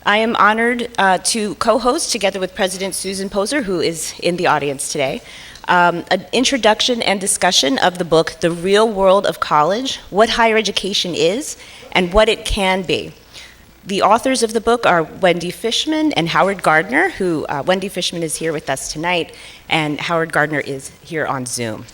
I am honored to co-host, together with President Susan Poser, who is in the audience today, an introduction and discussion of the book, The Real World of College, What Higher Education Is, and What It Can Be. The authors of the book are Wendy Fischman and Howard Gardner, who Wendy Fischman is here with us tonight, and Howard Gardner is here on Zoom.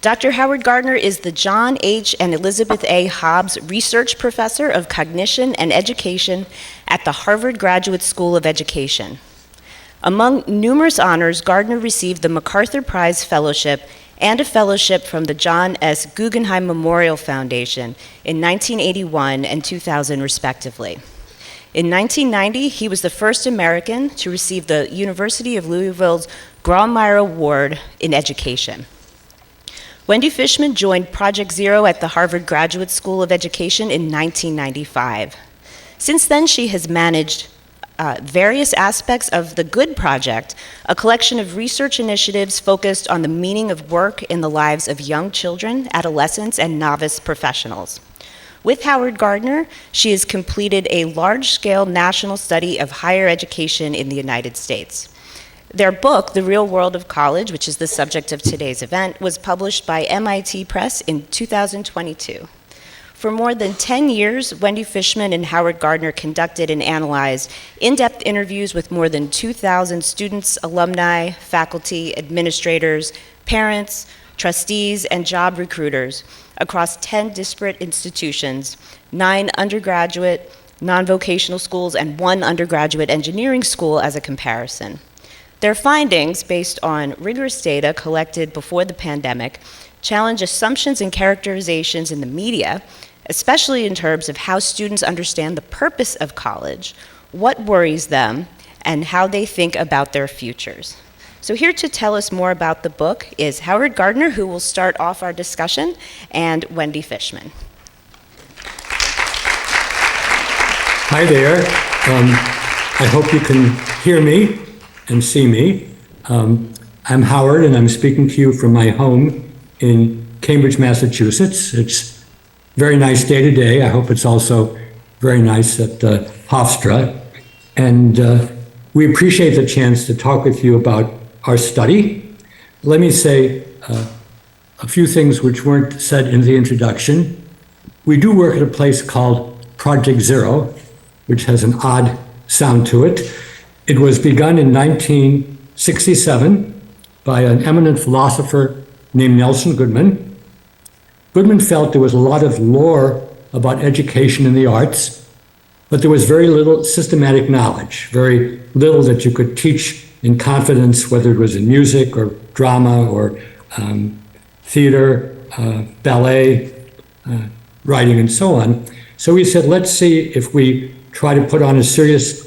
Dr. Howard Gardner is the John H. and Elizabeth A. Hobbs Research Professor of Cognition and Education at the Harvard Graduate School of Education. Among numerous honors, Gardner received the MacArthur Prize Fellowship and a fellowship from the John S. Guggenheim Memorial Foundation in 1981 and 2000, respectively. In 1990, he was the first American to receive the University of Louisville's Grawemeyer Award in Education. Wendy Fischman joined Project Zero at the Harvard Graduate School of Education in 1995. Since then, she has managed various aspects of the Good Project, a collection of research initiatives focused on the meaning of work in the lives of young children, adolescents, and novice professionals. With Howard Gardner, she has completed a large-scale national study of higher education in the United States. Their book, The Real World of College, which is the subject of today's event, was published by MIT Press in 2022. For more than 10 years, Wendy Fischman and Howard Gardner conducted and analyzed in-depth interviews with more than 2,000 students, alumni, faculty, administrators, parents, trustees, and job recruiters across 10 disparate institutions, 9 undergraduate, non-vocational schools, and 1 undergraduate engineering school as a comparison. Their findings, based on rigorous data collected before the pandemic, challenge assumptions and characterizations in the media, especially in terms of how students understand the purpose of college, what worries them, and how they think about their futures. So here to tell us more about the book is Howard Gardner, who will start off our discussion, and Wendy Fischman. Hi there. I hope you can hear me and see me. I'm Howard, and I'm speaking to you from my home in Cambridge, Massachusetts. It's a very nice day today. I hope it's also very nice at Hofstra. And we appreciate the chance to talk with you about our study. Let me say a few things which weren't said in the introduction. We do work at a place called Project Zero, which has an odd sound to it. It was begun in 1967 by an eminent philosopher named Nelson Goodman. Goodman felt there was a lot of lore about education and the arts, but there was very little systematic knowledge, very little that you could teach in confidence, whether it was in music or drama or theater, ballet, writing, and so on. So we said, let's see if we try to put on a serious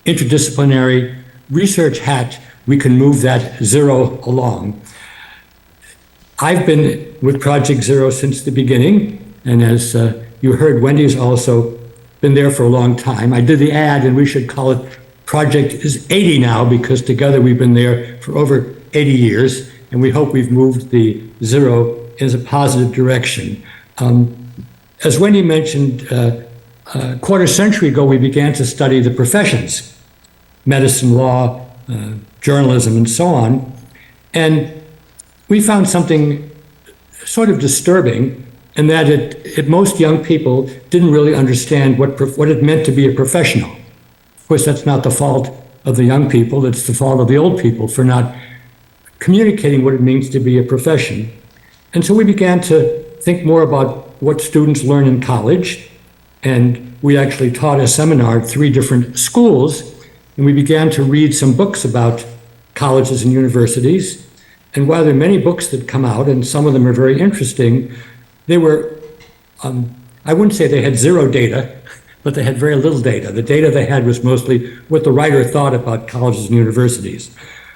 interdisciplinary research hat, we can move that zero along. I've been with Project Zero since the beginning, and as you heard, Wendy's also been there for a long time. I did the ad, and we should call it Project is 80 now, because together we've been there for over 80 years, and we hope we've moved the zero in a positive direction. As Wendy mentioned, a quarter century ago, we began to study the professions, medicine, law, journalism, and so on. And we found something sort of disturbing in that most young people didn't really understand what it meant to be a professional. Of course, that's not the fault of the young people, it's the fault of the old people for not communicating what it means to be a profession. And so we began to think more about what students learn in college, and we actually taught a seminar at 3 different schools, and we began to read some books about colleges and universities. And while there are many books that come out, and some of them are very interesting, they were, I wouldn't say they had zero data, but they had very little data. The data they had was mostly what the writer thought about colleges and universities.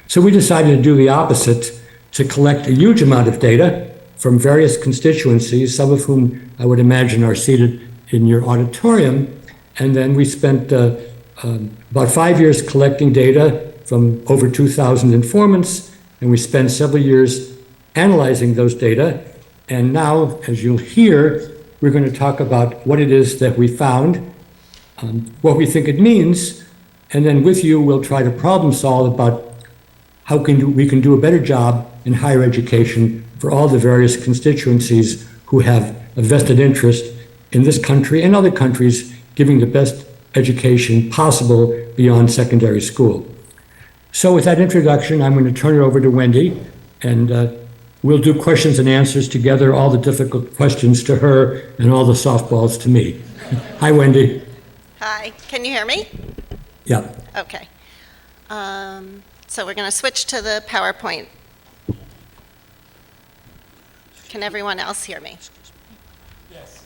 So we decided to do the opposite, to collect a huge amount of data from various constituencies, some of whom I would imagine are seated in your auditorium. And then we spent about 5 years collecting data from over 2,000 informants, and we spent several years analyzing those data. And now, as you'll hear, we're going to talk about what it is that we found what we think it means, and then with you, we'll try to problem solve about how we can do a better job in higher education for all the various constituencies who have a vested interest in this country and other countries giving the best education possible beyond secondary school. So with that introduction, I'm going to turn it over to Wendy, and we'll do questions and answers together, all the difficult questions to her and all the softballs to me. Hi, Wendy. Hi, can you hear me? Yeah. Okay. So we're going to switch to the PowerPoint. Can everyone else hear me? Yes.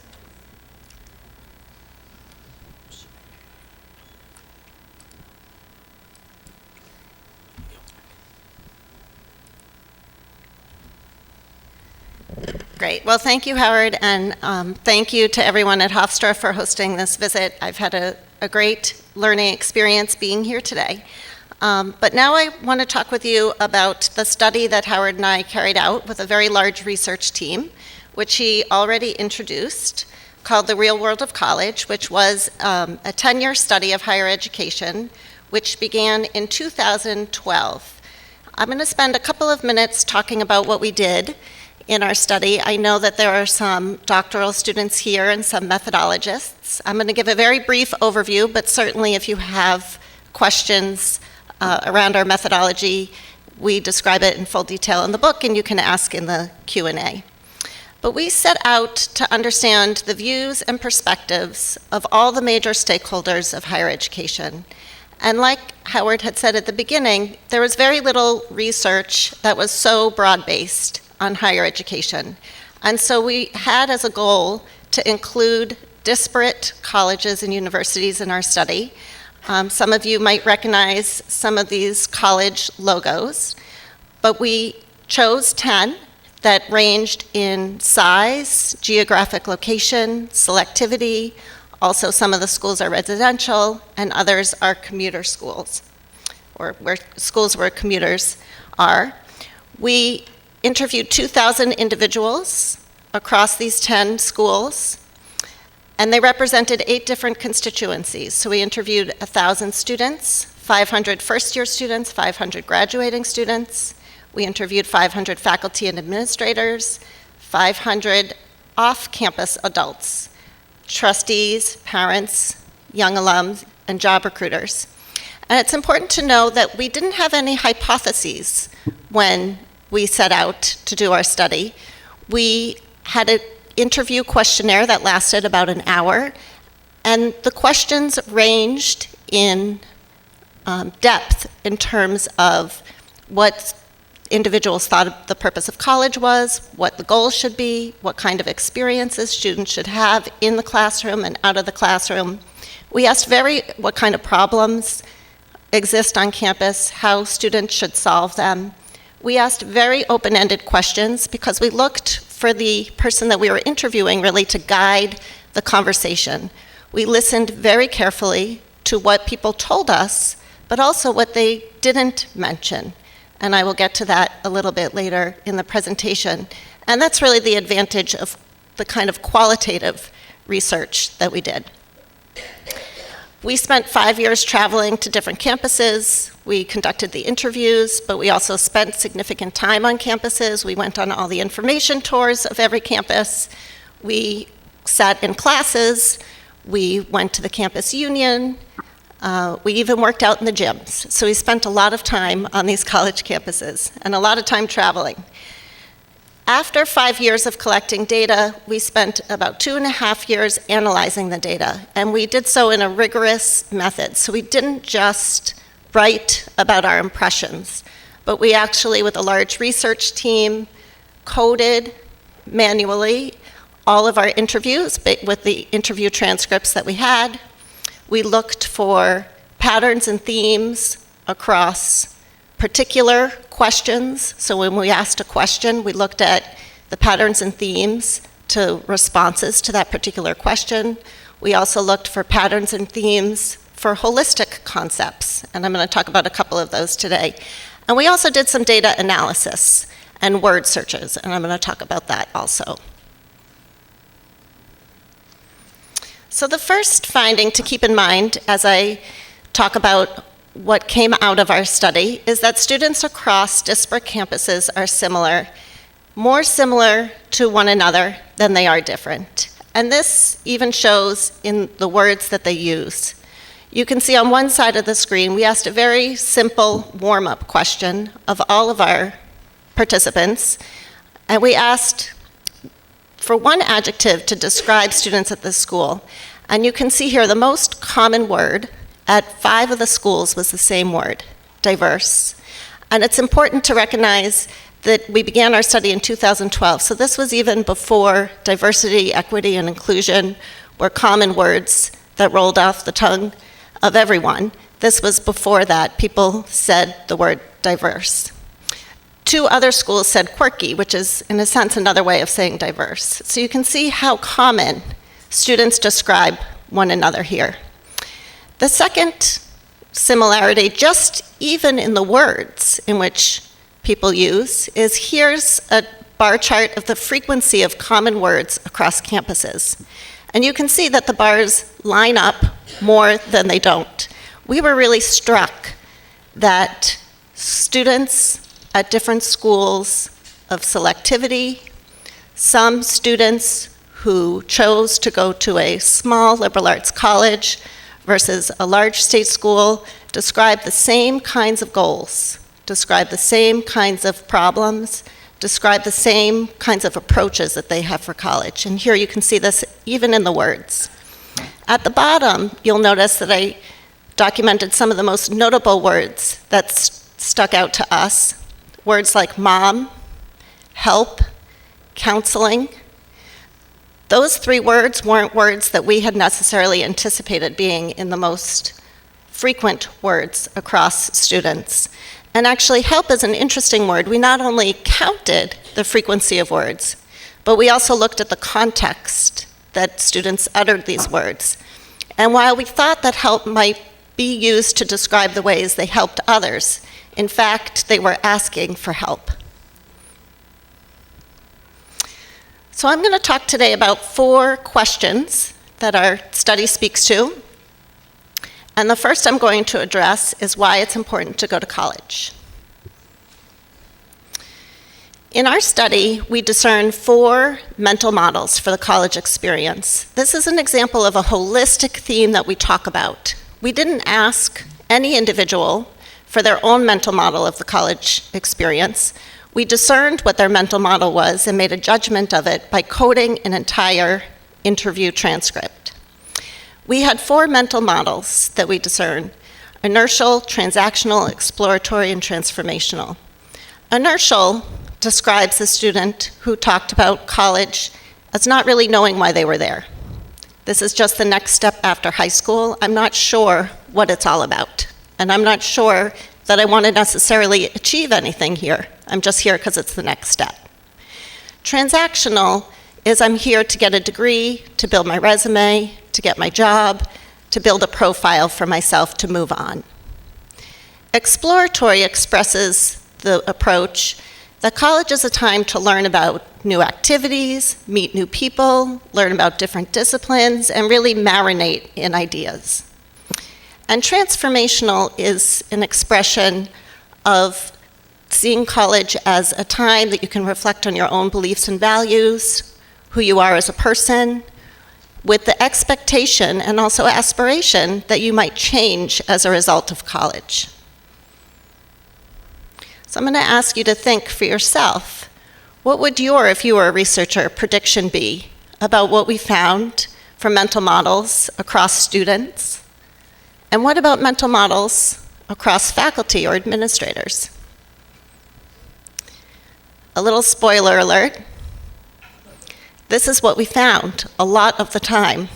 Great. Well, thank you, Howard, and thank you to everyone at Hofstra for hosting this visit. I've had a great learning experience being here today. But now I want to talk with you about the study that Howard and I carried out with a very large research team, which he already introduced, called The Real World of College, which was a 10-year study of higher education, which began in 2012. I'm going to spend a couple of minutes talking about what we did in our study. I know that there are some doctoral students here and some methodologists. I'm going to give a very brief overview, but certainly if you have questions around our methodology, we describe it in full detail in the book, and you can ask in the Q&A. But we set out to understand the views and perspectives of all the major stakeholders of higher education. And like Howard had said at the beginning, there was very little research that was so broad-based on higher education. And so we had as a goal to include disparate colleges and universities in our study. Some of you might recognize some of these college logos, but we chose 10 that ranged in size, geographic location, selectivity. Also, some of the schools are residential, and others are commuter schools, or schools where commuters are. We interviewed 2,000 individuals across these 10 schools, and they represented 8 different constituencies. So we interviewed 1,000 students, 500 first-year students, 500 graduating students. We interviewed 500 faculty and administrators, 500 off-campus adults, trustees, parents, young alums, and job recruiters. And it's important to know that we didn't have any hypotheses when we set out to do our study. We had an interview questionnaire that lasted about an hour, and the questions ranged in depth in terms of what individuals thought the purpose of college was, what the goals should be, what kind of experiences students should have in the classroom and out of the classroom. We asked what kind of problems exist on campus, how students should solve them. We asked very open-ended questions because we looked for the person that we were interviewing really to guide the conversation. We listened very carefully to what people told us, but also what they didn't mention. And I will get to that a little bit later in the presentation. And that's really the advantage of the kind of qualitative research that we did. We spent 5 years traveling to different campuses. We conducted the interviews, but we also spent significant time on campuses. We went on all the information tours of every campus. We sat in classes. We went to the campus union. We even worked out in the gyms. So we spent a lot of time on these college campuses and a lot of time traveling. After 5 years of collecting data, we spent about 2.5 years analyzing the data, and we did so in a rigorous method. So we didn't just write about our impressions, but we actually, with a large research team, coded manually all of our interviews with the interview transcripts that we had. We looked for patterns and themes across particular questions. So when we asked a question, we looked at the patterns and themes to responses to that particular question. We also looked for patterns and themes for holistic concepts, and I'm going to talk about a couple of those today. And we also did some data analysis and word searches, and I'm going to talk about that also. So the first finding to keep in mind as I talk about what came out of our study is that students across disparate campuses are similar, more similar to one another than they are different. And this even shows in the words that they use. You can see on one side of the screen, we asked a very simple warm-up question of all of our participants, and we asked for one adjective to describe students at this school. And you can see here the most common word at 5 of the schools was the same word, diverse. And it's important to recognize that we began our study in 2012, so this was even before diversity, equity, and inclusion were common words that rolled off the tongue of everyone. This was before that. People said the word diverse. 2 other schools said quirky, which is, in a sense, another way of saying diverse. So you can see how common students describe one another here. The second similarity, just even in the words in which people use, is here's a bar chart of the frequency of common words across campuses. And you can see that the bars line up more than they don't. We were really struck that students at different schools of selectivity, some students who chose to go to a small liberal arts college versus a large state school, describe the same kinds of goals, describe the same kinds of problems, describe the same kinds of approaches that they have for college. And here you can see this even in the words. At the bottom, you'll notice that I documented some of the most notable words that stuck out to us. Words like mom, help, counseling. Those 3 words weren't words that we had necessarily anticipated being in the most frequent words across students. And actually, help is an interesting word. We not only counted the frequency of words, but we also looked at the context that students uttered these words. And while we thought that help might be used to describe the ways they helped others, in fact, they were asking for help. So I'm going to talk today about 4 questions that our study speaks to. And the first I'm going to address is why it's important to go to college. In our study, we discern 4 mental models for the college experience. This is an example of a holistic theme that we talk about. We didn't ask any individual for their own mental model of the college experience. We discerned what their mental model was and made a judgment of it by coding an entire interview transcript. We had 4 mental models that we discerned: inertial, transactional, exploratory, and transformational. Inertial describes the student who talked about college as not really knowing why they were there. This is just the next step after high school. I'm not sure what it's all about, and I'm not sure that I want to necessarily achieve anything here. I'm just here because it's the next step. Transactional is I'm here to get a degree, to build my resume, to get my job, to build a profile for myself to move on. Exploratory expresses the approach that college is a time to learn about new activities, meet new people, learn about different disciplines, and really marinate in ideas. And transformational is an expression of seeing college as a time that you can reflect on your own beliefs and values, who you are as a person, with the expectation and also aspiration that you might change as a result of college. So I'm going to ask you to think for yourself, what would your, if you were a researcher, prediction be about what we found for mental models across students? And what about mental models across faculty or administrators? A little spoiler alert. This is what we found a lot of the time.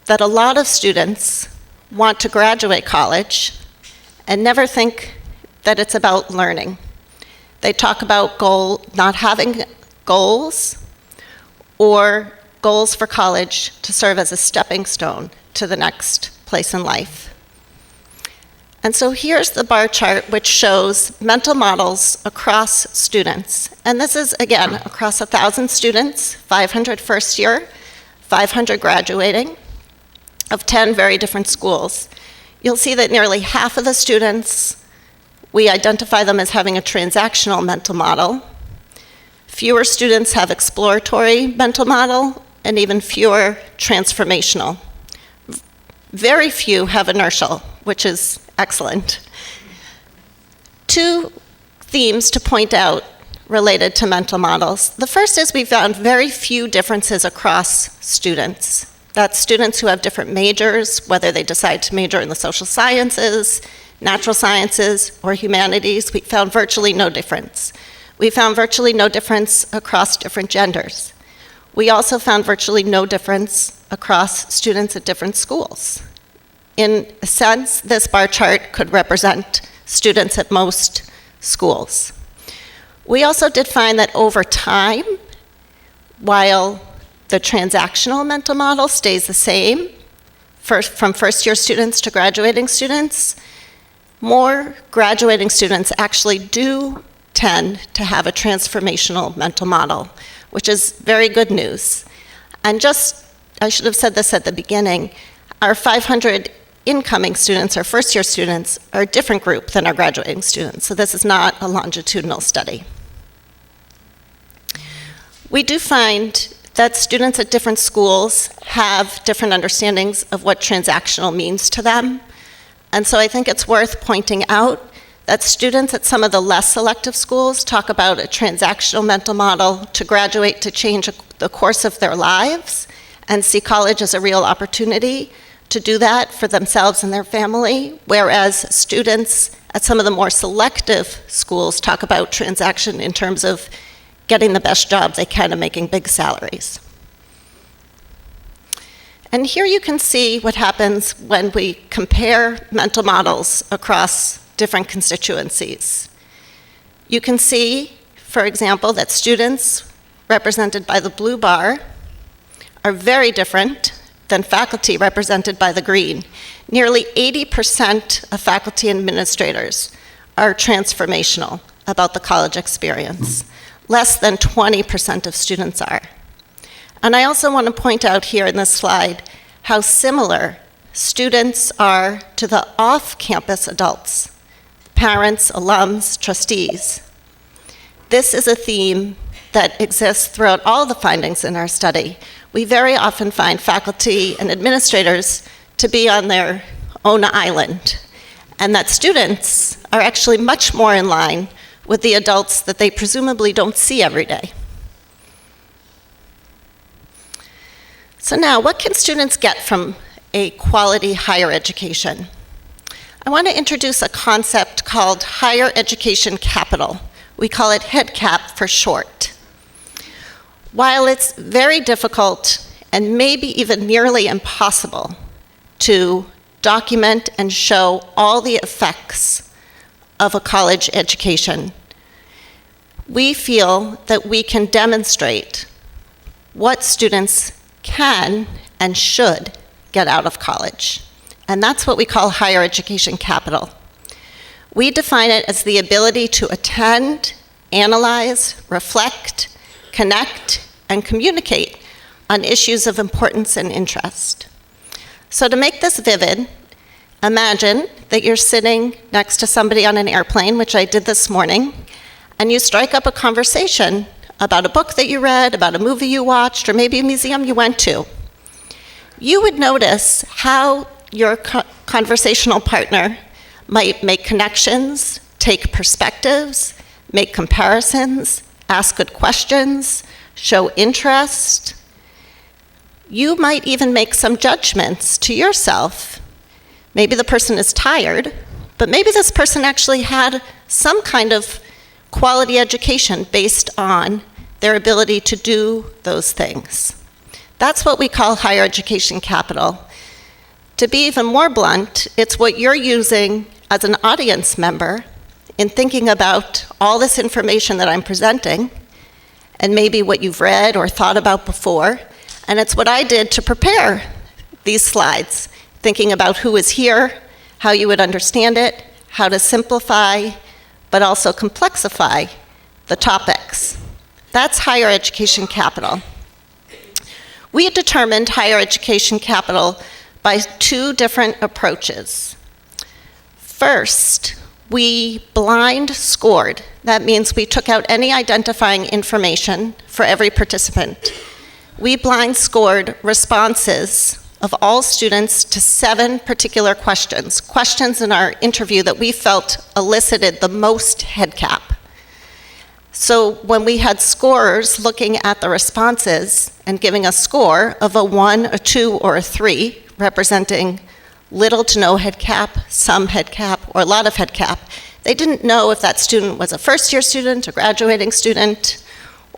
That a lot of students want to graduate college and never think that it's about learning. They talk about not having goals or goals for college to serve as a stepping stone to the next place in life. And so here's the bar chart which shows mental models across students. And this is, again, across 1,000 students, 500 first year, 500 graduating of 10 very different schools, you'll see that nearly half of the students, we identify them as having a transactional mental model. Fewer students have exploratory mental model, and even fewer transformational. Very few have inertial, which is excellent. Two themes to point out related to mental models. The first is we found very few differences across students. That's students who have different majors, whether they decide to major in the social sciences, natural sciences, or humanities. We found virtually no difference. We found virtually no difference across different genders. We also found virtually no difference across students at different schools. In a sense, this bar chart could represent students at most schools. We also did find that over time, while the transactional mental model stays the same from first-year students to graduating students, more graduating students actually do tend to have a transformational mental model, which is very good news. And I should have said this at the beginning, our 500 incoming students, our first-year students, are a different group than our graduating students, so this is not a longitudinal study. We do find that students at different schools have different understandings of what transactional means to them, and so I think it's worth pointing out that students at some of the less selective schools talk about a transactional mental model to graduate to change the course of their lives and see college as a real opportunity to do that for themselves and their family, whereas students at some of the more selective schools talk about transaction in terms of getting the best job they can and making big salaries. And here you can see what happens when we compare mental models across different constituencies. You can see, for example, that students represented by the blue bar are very different than faculty represented by the green. Nearly 80% of faculty and administrators are transformational about the college experience. Less than 20% of students are. And I also want to point out here in this slide how similar students are to the off-campus adults, parents, alums, trustees. This is a theme that exists throughout all the findings in our study. We very often find faculty and administrators to be on their own island, and that students are actually much more in line with the adults that they presumably don't see every day. So now, what can students get from a quality higher education? I want to introduce a concept called higher education capital. We call it HEDCAP for short. While it's very difficult and maybe even nearly impossible to document and show all the effects of a college education, we feel that we can demonstrate what students can and should get out of college. And that's what we call higher education capital. We define it as the ability to attend, analyze, reflect, connect, and communicate on issues of importance and interest. So to make this vivid, imagine that you're sitting next to somebody on an airplane, which I did this morning, and you strike up a conversation about a book that you read, about a movie you watched, or maybe a museum you went to. You would notice how your conversational partner might make connections, take perspectives, make comparisons, ask good questions, show interest. You might even make some judgments to yourself. Maybe the person is tired, but maybe this person actually had some kind of quality education based on their ability to do those things. That's what we call higher education capital. To be even more blunt, it's what you're using as an audience member in thinking about all this information that I'm presenting, and maybe what you've read or thought about before, and it's what I did to prepare these slides, thinking about who is here, how you would understand it, how to simplify, but also complexify the topics. That's higher education capital. We had determined higher education capital by two different approaches. First, we blind scored. That means we took out any identifying information for every participant. We blind scored responses of all students to 7 particular questions in our interview that we felt elicited the most HEDCAP. So when we had scorers looking at the responses and giving a score of a 1, a 2, or a 3, representing little to no HEDCAP, some HEDCAP, or a lot of HEDCAP, they didn't know if that student was a first-year student, a graduating student,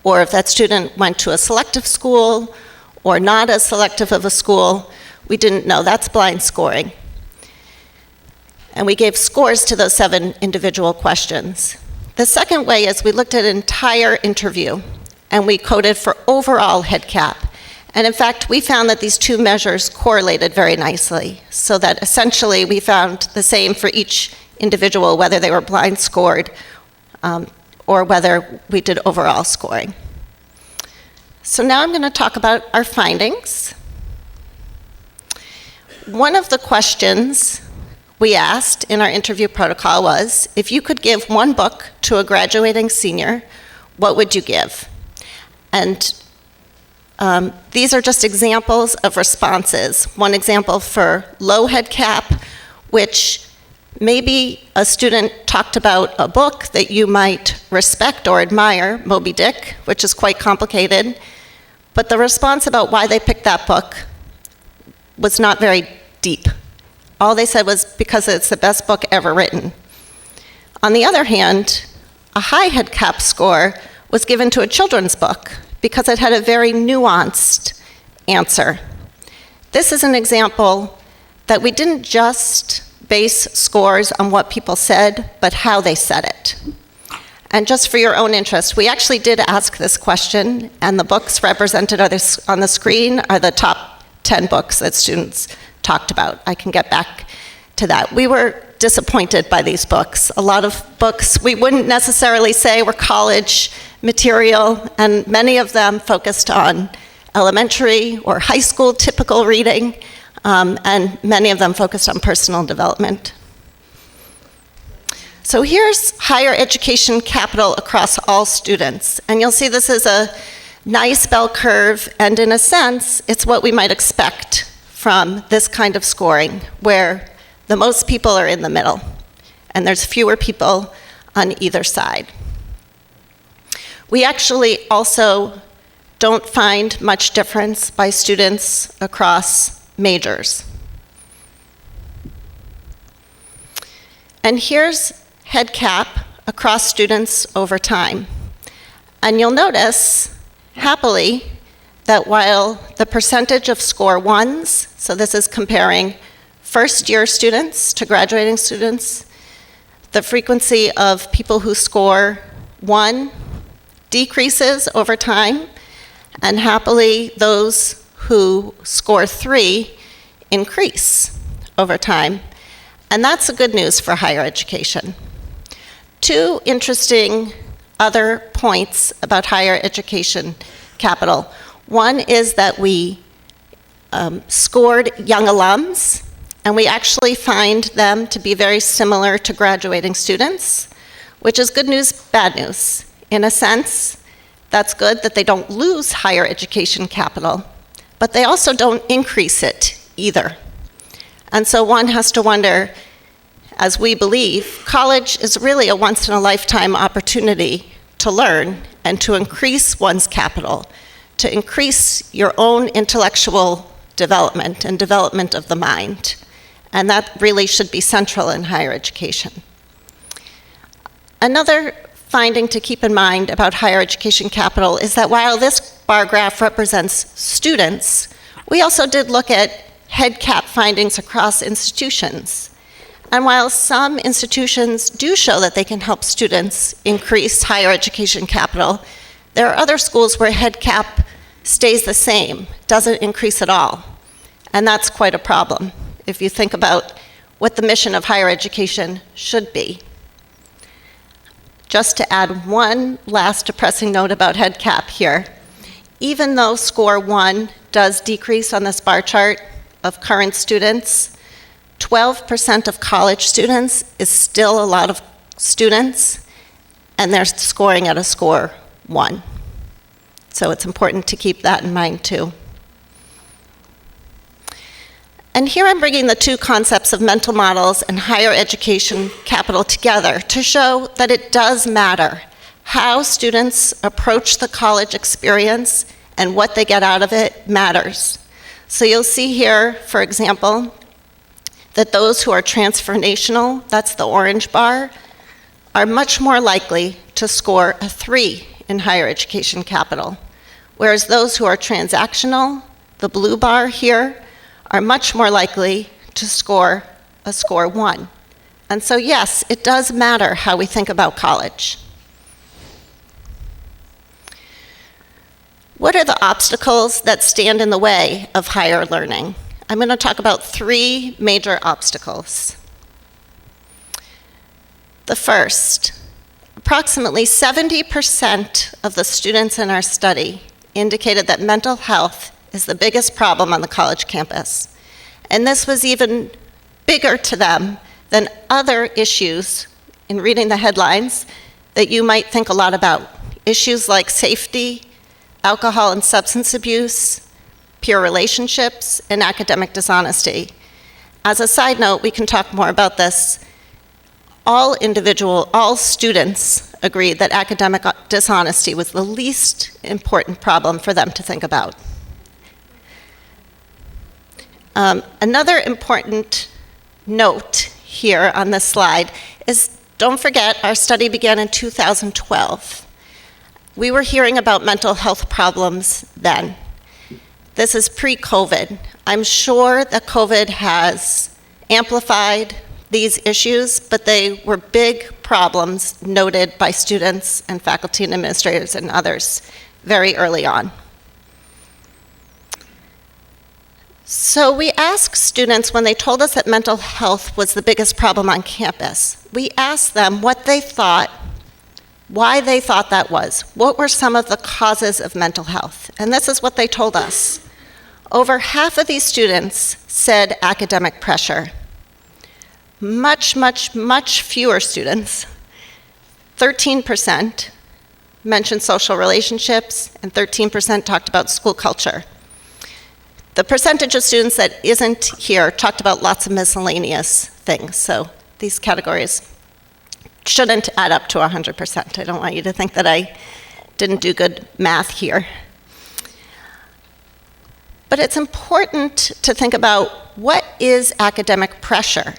or if that student went to a selective school, or not as selective of a school. We didn't know. That's blind scoring. And we gave scores to those 7 individual questions. The second way is we looked at an entire interview, and we coded for overall HEDCAP. And in fact, we found that these two measures correlated very nicely, so that essentially we found the same for each individual, whether they were blind scored or whether we did overall scoring. So now I'm going to talk about our findings. One of the questions we asked in our interview protocol was, if you could give one book to a graduating senior, what would you give? And these are just examples of responses. One example for low HEDCAP, which maybe a student talked about a book that you might respect or admire, Moby Dick, which is quite complicated, but the response about why they picked that book was not very deep. All they said was because it's the best book ever written. On the other hand, a high HEDCAP score was given to a children's book because it had a very nuanced answer. This is an example that we didn't just base scores on what people said, but how they said it. And just for your own interest, we actually did ask this question, and the books represented on the screen are the top 10 books that students talked about. I can get back to that. We were disappointed by these books. A lot of books we wouldn't necessarily say were college material, and many of them focused on elementary or high school typical reading, and many of them focused on personal development. So here's higher education capital across all students. And you'll see this is a nice bell curve, and in a sense, it's what we might expect from this kind of scoring, where the most people are in the middle, and there's fewer people on either side. We actually also don't find much difference by students across majors. And here's HEDCAP across students over time. And you'll notice, happily, that while the percentage of score 1s, so this is comparing first-year students to graduating students, the frequency of people who score 1 decreases over time, and happily those who score 3 increase over time. And that's the good news for higher education. 2 interesting other points about higher education capital. One is that we scored young alums, and we actually find them to be very similar to graduating students, which is good news, bad news. In a sense, that's good that they don't lose higher education capital, but they also don't increase it either. And so one has to wonder, as we believe, college is really a once-in-a-lifetime opportunity to learn and to increase one's capital, to increase your own intellectual development and development of the mind. And that really should be central in higher education. Another finding to keep in mind about higher education capital is that while this bar graph represents students, we also did look at HEDCAP findings across institutions. And while some institutions do show that they can help students increase higher education capital, there are other schools where HEDCAP stays the same, doesn't increase at all. And that's quite a problem if you think about what the mission of higher education should be. Just to add one last depressing note about HEDCAP here, even though score 1 does decrease on this bar chart of current students. 12% of college students is still a lot of students, and they're scoring at a score 1. So it's important to keep that in mind too. And here I'm bringing the two concepts of mental models and higher education capital together to show that it does matter how students approach the college experience and what they get out of it matters. So you'll see here, for example, that those who are transformational, that's the orange bar, are much more likely to score a 3 in higher education capital, whereas those who are transactional, the blue bar here, are much more likely to score a score 1. And so yes, it does matter how we think about college. What are the obstacles that stand in the way of higher learning? I'm going to talk about 3 major obstacles. The first, approximately 70% of the students in our study indicated that mental health is the biggest problem on the college campus. And this was even bigger to them than other issues, in reading the headlines, that you might think a lot about. Issues like safety, alcohol and substance abuse, peer relationships, and academic dishonesty. As a side note, we can talk more about this. All students agreed that academic dishonesty was the least important problem for them to think about. Another important note here on this slide is, don't forget, our study began in 2012. We were hearing about mental health problems then. This is pre-COVID. I'm sure that COVID has amplified these issues, but they were big problems noted by students and faculty and administrators and others very early on. So we asked students, when they told us that mental health was the biggest problem on campus, we asked them what they thought, why they thought that was. What were some of the causes of mental health? And this is what they told us. Over half of these students said academic pressure. Much, much, much fewer students, 13%, mentioned social relationships, and 13% talked about school culture. The percentage of students that isn't here talked about lots of miscellaneous things, so these categories shouldn't add up to 100%. I don't want you to think that I didn't do good math here. But it's important to think about what is academic pressure,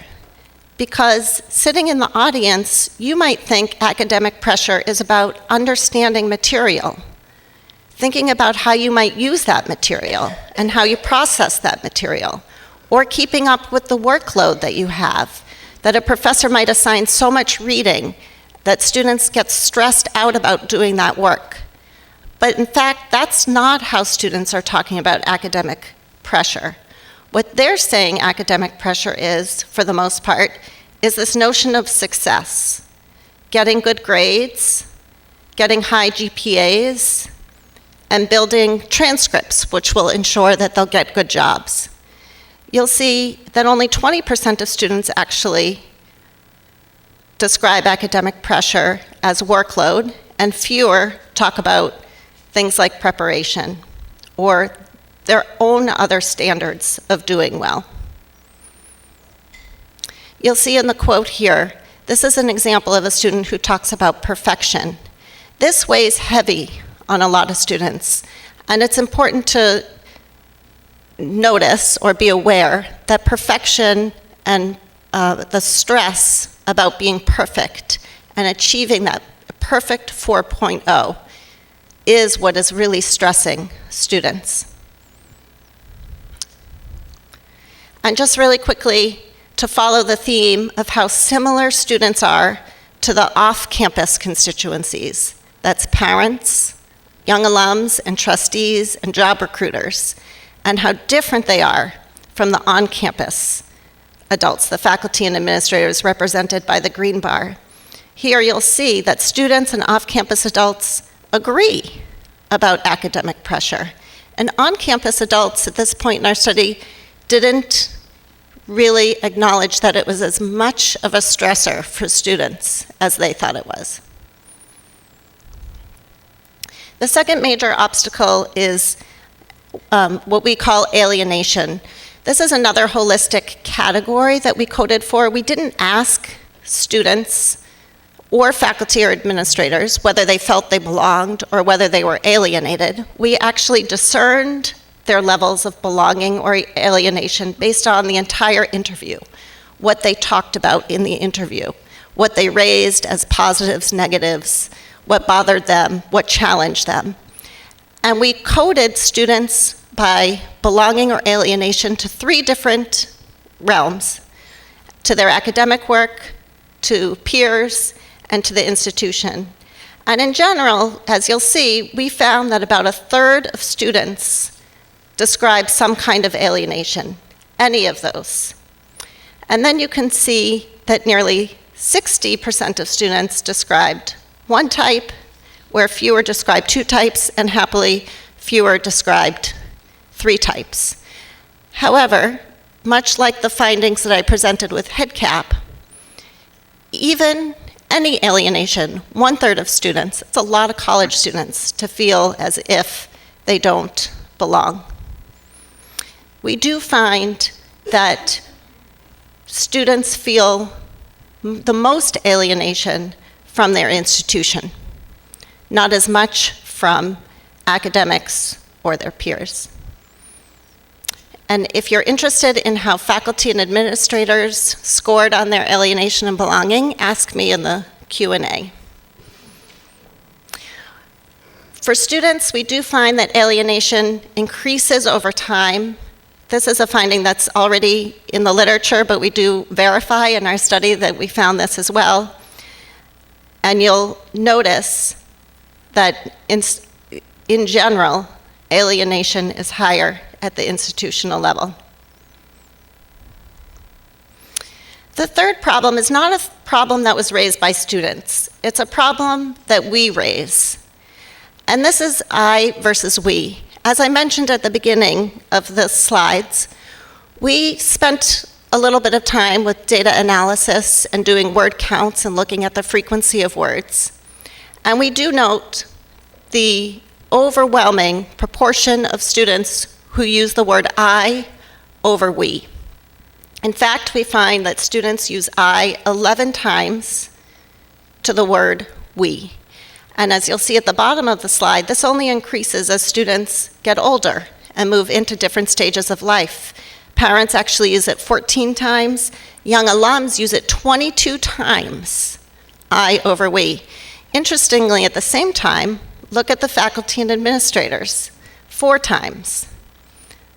because sitting in the audience, you might think academic pressure is about understanding material, thinking about how you might use that material and how you process that material, or keeping up with the workload that you have, that a professor might assign so much reading that students get stressed out about doing that work. But in fact, that's not how students are talking about academic pressure. What they're saying academic pressure is, for the most part, is this notion of success, getting good grades, getting high GPAs, and building transcripts, which will ensure that they'll get good jobs. You'll see that only 20% of students actually describe academic pressure as workload, and fewer talk about things like preparation or their own other standards of doing well. You'll see in the quote here, this is an example of a student who talks about perfection. This weighs heavy on a lot of students, and it's important to notice or be aware that perfection and the stress about being perfect and achieving that perfect 4.0 is what is really stressing students. And just really quickly, to follow the theme of how similar students are to the off-campus constituencies, that's parents, young alums, and trustees, and job recruiters, and how different they are from the on-campus adults, the faculty and administrators represented by the green bar. Here you'll see that students and off-campus adults agree about academic pressure. And on-campus adults at this point in our study didn't really acknowledge that it was as much of a stressor for students as they thought it was. The second major obstacle is what we call alienation. This is another holistic category that we coded for. We didn't ask students or faculty or administrators whether they felt they belonged or whether they were alienated. We actually discerned their levels of belonging or alienation based on the entire interview, what they talked about in the interview, what they raised as positives, negatives, what bothered them, what challenged them. And we coded students by belonging or alienation to 3 different realms: to their academic work, to peers, and to the institution. And in general, as you'll see, we found that about 1/3 of students describe some kind of alienation, any of those. And then you can see that nearly 60% of students described one type, where fewer described 2 types, and happily fewer described 3 types. However, much like the findings that I presented with HEDCAP, even any alienation, 1/3 of students, it's a lot of college students to feel as if they don't belong. We do find that students feel the most alienation from their institution, not as much from academics or their peers. And if you're interested in how faculty and administrators scored on their alienation and belonging, ask me in the Q&A. For students, we do find that alienation increases over time. This is a finding that's already in the literature, but we do verify in our study that we found this as well. And you'll notice that in general, alienation is higher at the institutional level. The third problem is not a problem that was raised by students. It's a problem that we raise. And this is I versus we. As I mentioned at the beginning of the slides, we spent a little bit of time with data analysis and doing word counts and looking at the frequency of words. And we do note the overwhelming proportion of students who use the word I over we. In fact, we find that students use I 11 times to the word we. And as you'll see at the bottom of the slide, this only increases as students get older and move into different stages of life. Parents actually use it 14 times. Young alums use it 22 times, I over we. Interestingly, at the same time, look at the faculty and administrators, 4 times.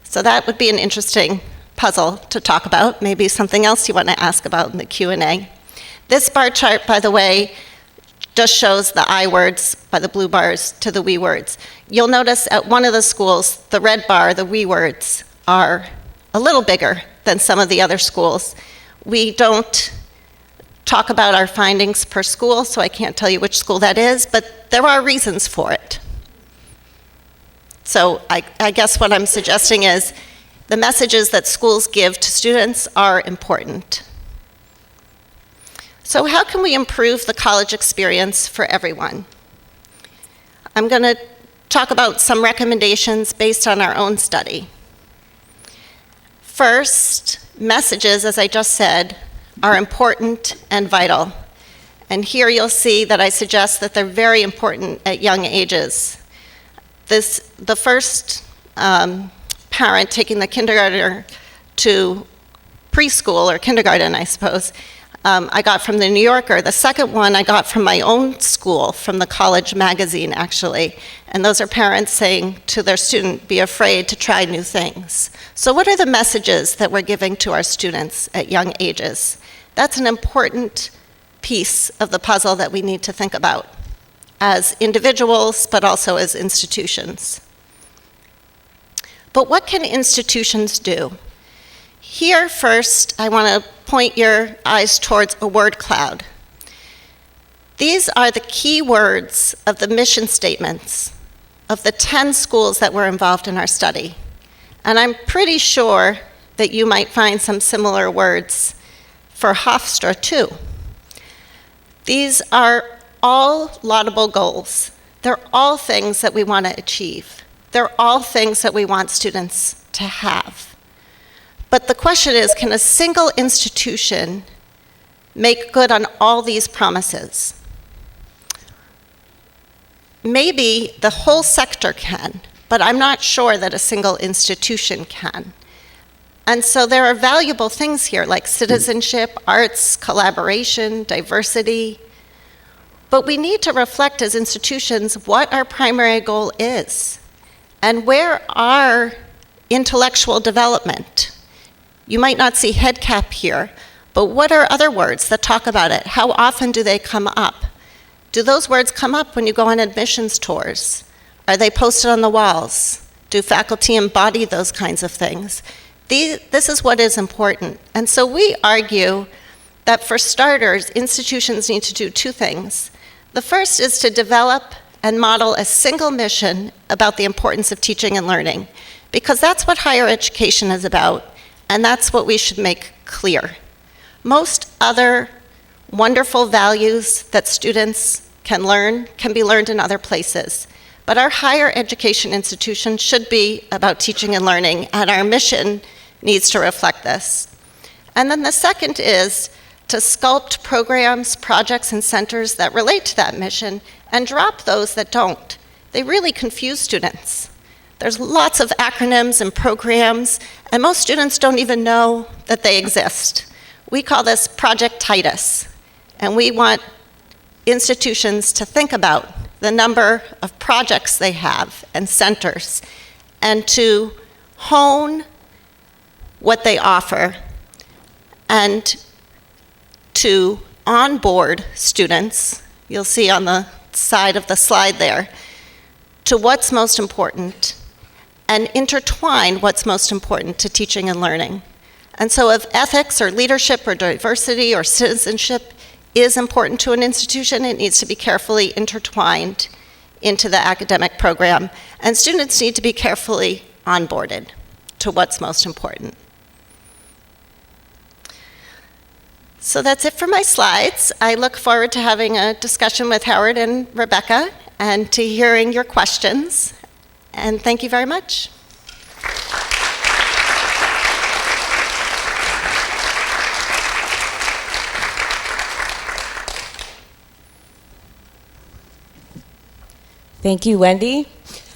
So that would be an interesting puzzle to talk about, maybe something else you want to ask about in the Q&A. This bar chart, by the way, just shows the I words by the blue bars to the we words. You'll notice at one of the schools, the red bar, the we words, are a little bigger than some of the other schools. We don't talk about our findings per school, so I can't tell you which school that is, but there are reasons for it. So I guess what I'm suggesting is the messages that schools give to students are important. So how can we improve the college experience for everyone? I'm going to talk about some recommendations based on our own study. First, messages, as I just said, are important and vital. And here you'll see that I suggest that they're very important at young ages. The first parent taking the kindergartner to preschool, or kindergarten, I suppose, I got from the New Yorker. The second one I got from my own school, from the college magazine, actually. And those are parents saying to their student, be afraid to try new things. So what are the messages that we're giving to our students at young ages? That's an important piece of the puzzle that we need to think about as individuals, but also as institutions. But what can institutions do? Here first, I want to point your eyes towards a word cloud. These are the key words of the mission statements of the 10 schools that were involved in our study. And I'm pretty sure that you might find some similar words for Hofstra too. These are all laudable goals. They're all things that we want to achieve. They're all things that we want students to have. But the question is, can a single institution make good on all these promises? Maybe the whole sector can, but I'm not sure that a single institution can. And so there are valuable things here like citizenship, arts, collaboration, diversity. But we need to reflect as institutions what our primary goal is and where our intellectual development. You might not see HEDCAP here, but what are other words that talk about it? How often do they come up? Do those words come up when you go on admissions tours? Are they posted on the walls? Do faculty embody those kinds of things? This is what is important. And so we argue that for starters, institutions need to do two things. The first is to develop and model a single mission about the importance of teaching and learning, because that's what higher education is about, and that's what we should make clear. Most other wonderful values that students can learn can be learned in other places. But our higher education institution should be about teaching and learning, and our mission needs to reflect this. And then the second is to sculpt programs, projects, and centers that relate to that mission and drop those that don't. They really confuse students. There's lots of acronyms and programs, and most students don't even know that they exist. We call this projectitis, and we want institutions to think about the number of projects they have and centers, and to hone what they offer, and to onboard students, you'll see on the side of the slide there, to what's most important, and intertwine what's most important to teaching and learning. And so if ethics or leadership or diversity or citizenship is important to an institution, it needs to be carefully intertwined into the academic program, and students need to be carefully onboarded to what's most important. So that's it for my slides. I look forward to having a discussion with Howard and Rebecca and to hearing your questions. And thank you very much. Thank you, Wendy.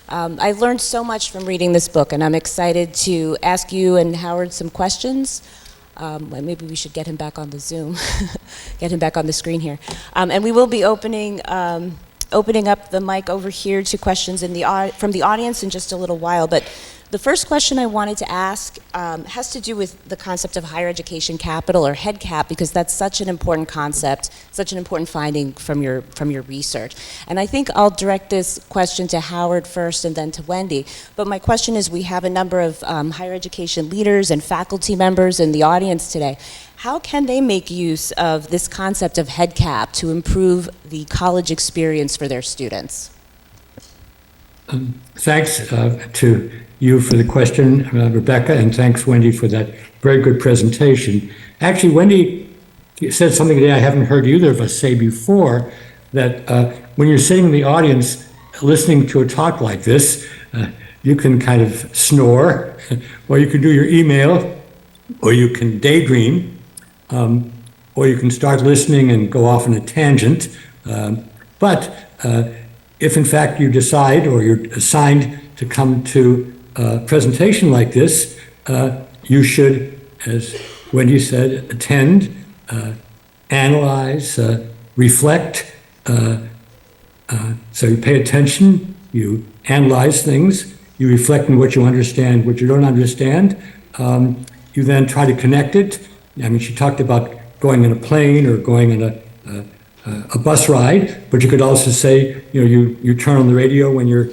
I learned so much from reading this book, and I'm excited to ask you and Howard some questions. Maybe we should get him back on the Zoom, get him back on the screen here. And we will be opening up the mic over here to questions from the audience in just a little while. But the first question I wanted to ask has to do with the concept of higher education capital, or HEDCAP, because that's such an important concept, such an important finding from your research. And I think I'll direct this question to Howard first and then to Wendy. But my question is, we have a number of higher education leaders and faculty members in the audience today. How can they make use of this concept of HEDCAP to improve the college experience for their students? Thanks to you for the question, Rebecca, and thanks, Wendy, for that very good presentation. Actually, Wendy said something today I haven't heard either of us say before, that when you're sitting in the audience listening to a talk like this, you can kind of snore, or you can do your email, or you can daydream, or you can start listening and go off on a tangent. But if in fact you decide, or you're assigned to come to a presentation like this, you should, as Wendy said, attend, analyze, reflect. So you pay attention, you analyze things, you reflect on what you understand, what you don't understand. You then try to connect it. I mean, she talked about going in a plane or going in a bus ride, but you could also say, you turn on the radio when you're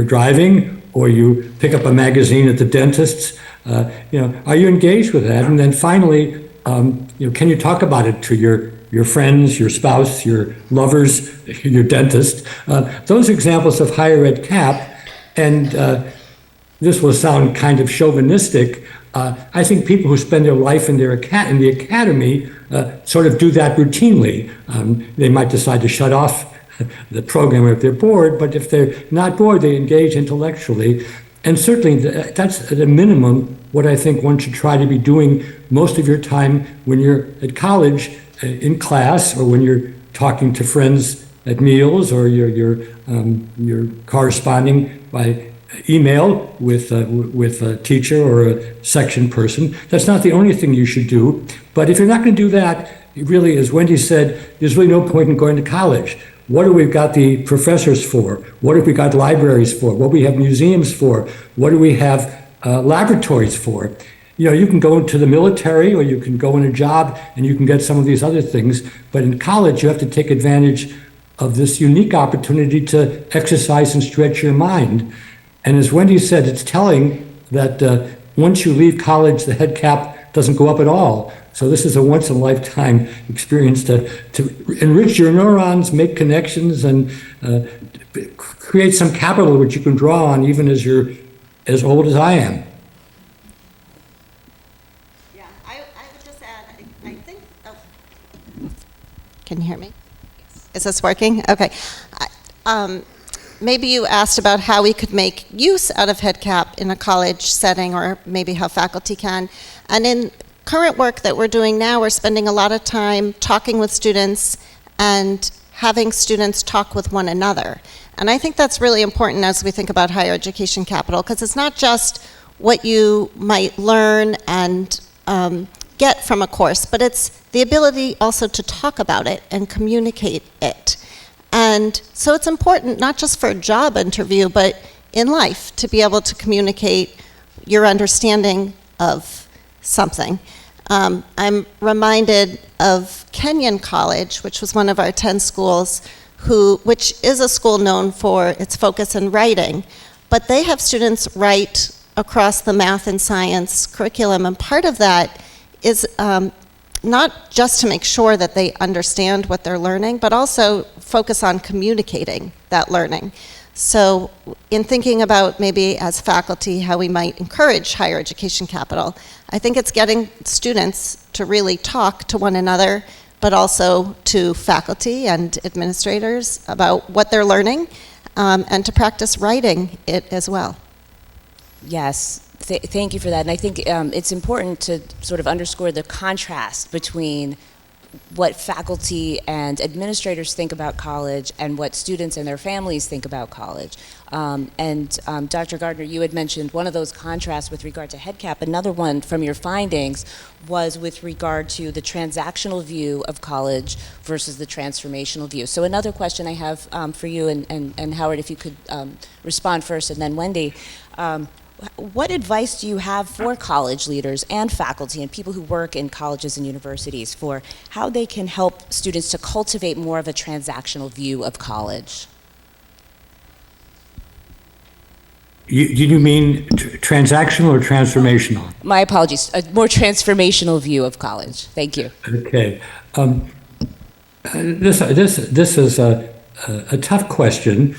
driving, or you pick up a magazine at the dentist's. Are you engaged with that? And then finally, can you talk about it to your your friends, your spouse, your lovers, your dentist. Those are examples of higher ed cap, and this will sound kind of chauvinistic. I think people who spend their life in the academy sort of do that routinely. They might decide to shut off the program if they're bored, but if they're not bored, they engage intellectually. And certainly that's at a minimum what I think one should try to be doing most of your time when you're at college, in class, or when you're talking to friends at meals, or you're corresponding by email with a teacher or a section person. That's not the only thing you should do. But if you're not going to do that, really, as Wendy said, there's really no point in going to college. What have we got the professors for? What have we got libraries for? What do we have museums for? What do we have laboratories for? You can go into the military, or you can go in a job and you can get some of these other things. But in college, you have to take advantage of this unique opportunity to exercise and stretch your mind. And as Wendy said, it's telling that once you leave college, the HEDCAP doesn't go up at all. So this is a once-in-a-lifetime experience to enrich your neurons, make connections, and create some capital which you can draw on even as you're as old as I am. Yeah, I would just add, I think, can you hear me? Is this working? Okay. Maybe you asked about how we could make use out of HEDCAP in a college setting, or maybe how faculty can. And in current work that we're doing now, we're spending a lot of time talking with students and having students talk with one another. And I think that's really important as we think about higher education capital, because it's not just what you might learn and get from a course, but it's the ability also to talk about it and communicate it. And so it's important, not just for a job interview, but in life, to be able to communicate your understanding of something. I'm reminded of Kenyon College, which was one of our 10 schools, which is a school known for its focus in writing, but they have students write across the math and science curriculum, and part of that is not just to make sure that they understand what they're learning, but also focus on communicating that learning. So in thinking about maybe as faculty how we might encourage higher education capital, I think it's getting students to really talk to one another, but also to faculty and administrators about what they're learning, and to practice writing it as well. Yes, thank you for that. And I think it's important to sort of underscore the contrast between what faculty and administrators think about college and what students and their families think about college. Dr. Gardner, you had mentioned one of those contrasts with regard to HEDCAP. Another one from your findings was with regard to the transactional view of college versus the transformational view. So another question I have for you, and Howard, if you could respond first, and then Wendy. What advice do you have for college leaders and faculty and people who work in colleges and universities for how they can help students to cultivate more of a transactional view of college? You mean transactional or transformational? My apologies, a more transformational view of college. Thank you. Okay. This is a tough question.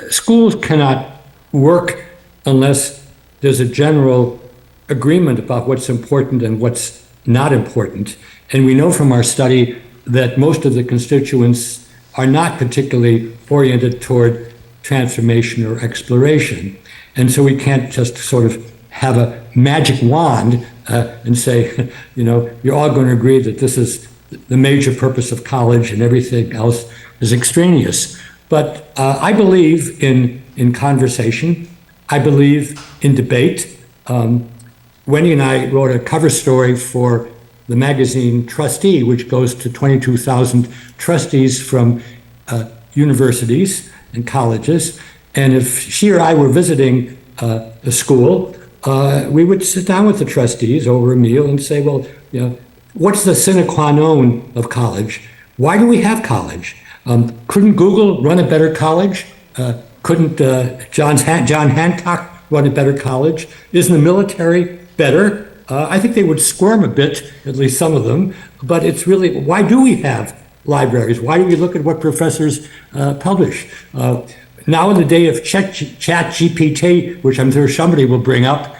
Schools cannot work unless there's a general agreement about what's important and what's not important. And we know from our study that most of the constituents are not particularly oriented toward transformation or exploration. And so we can't just sort of have a magic wand and say, you're all going to agree that this is the major purpose of college and everything else is extraneous. But I believe in conversation. I believe in debate. Wendy and I wrote a cover story for the magazine Trustee, which goes to 22,000 trustees from universities and colleges. And if she or I were visiting a school, we would sit down with the trustees over a meal and say, well, what's the sine qua non of college? Why do we have college? Couldn't Google run a better college? Couldn't John Hancock run a better college? Isn't the military better? I think they would squirm a bit, at least some of them, but it's really, why do we have libraries? Why do we look at what professors publish? Now in the day of chat GPT, which I'm sure somebody will bring up,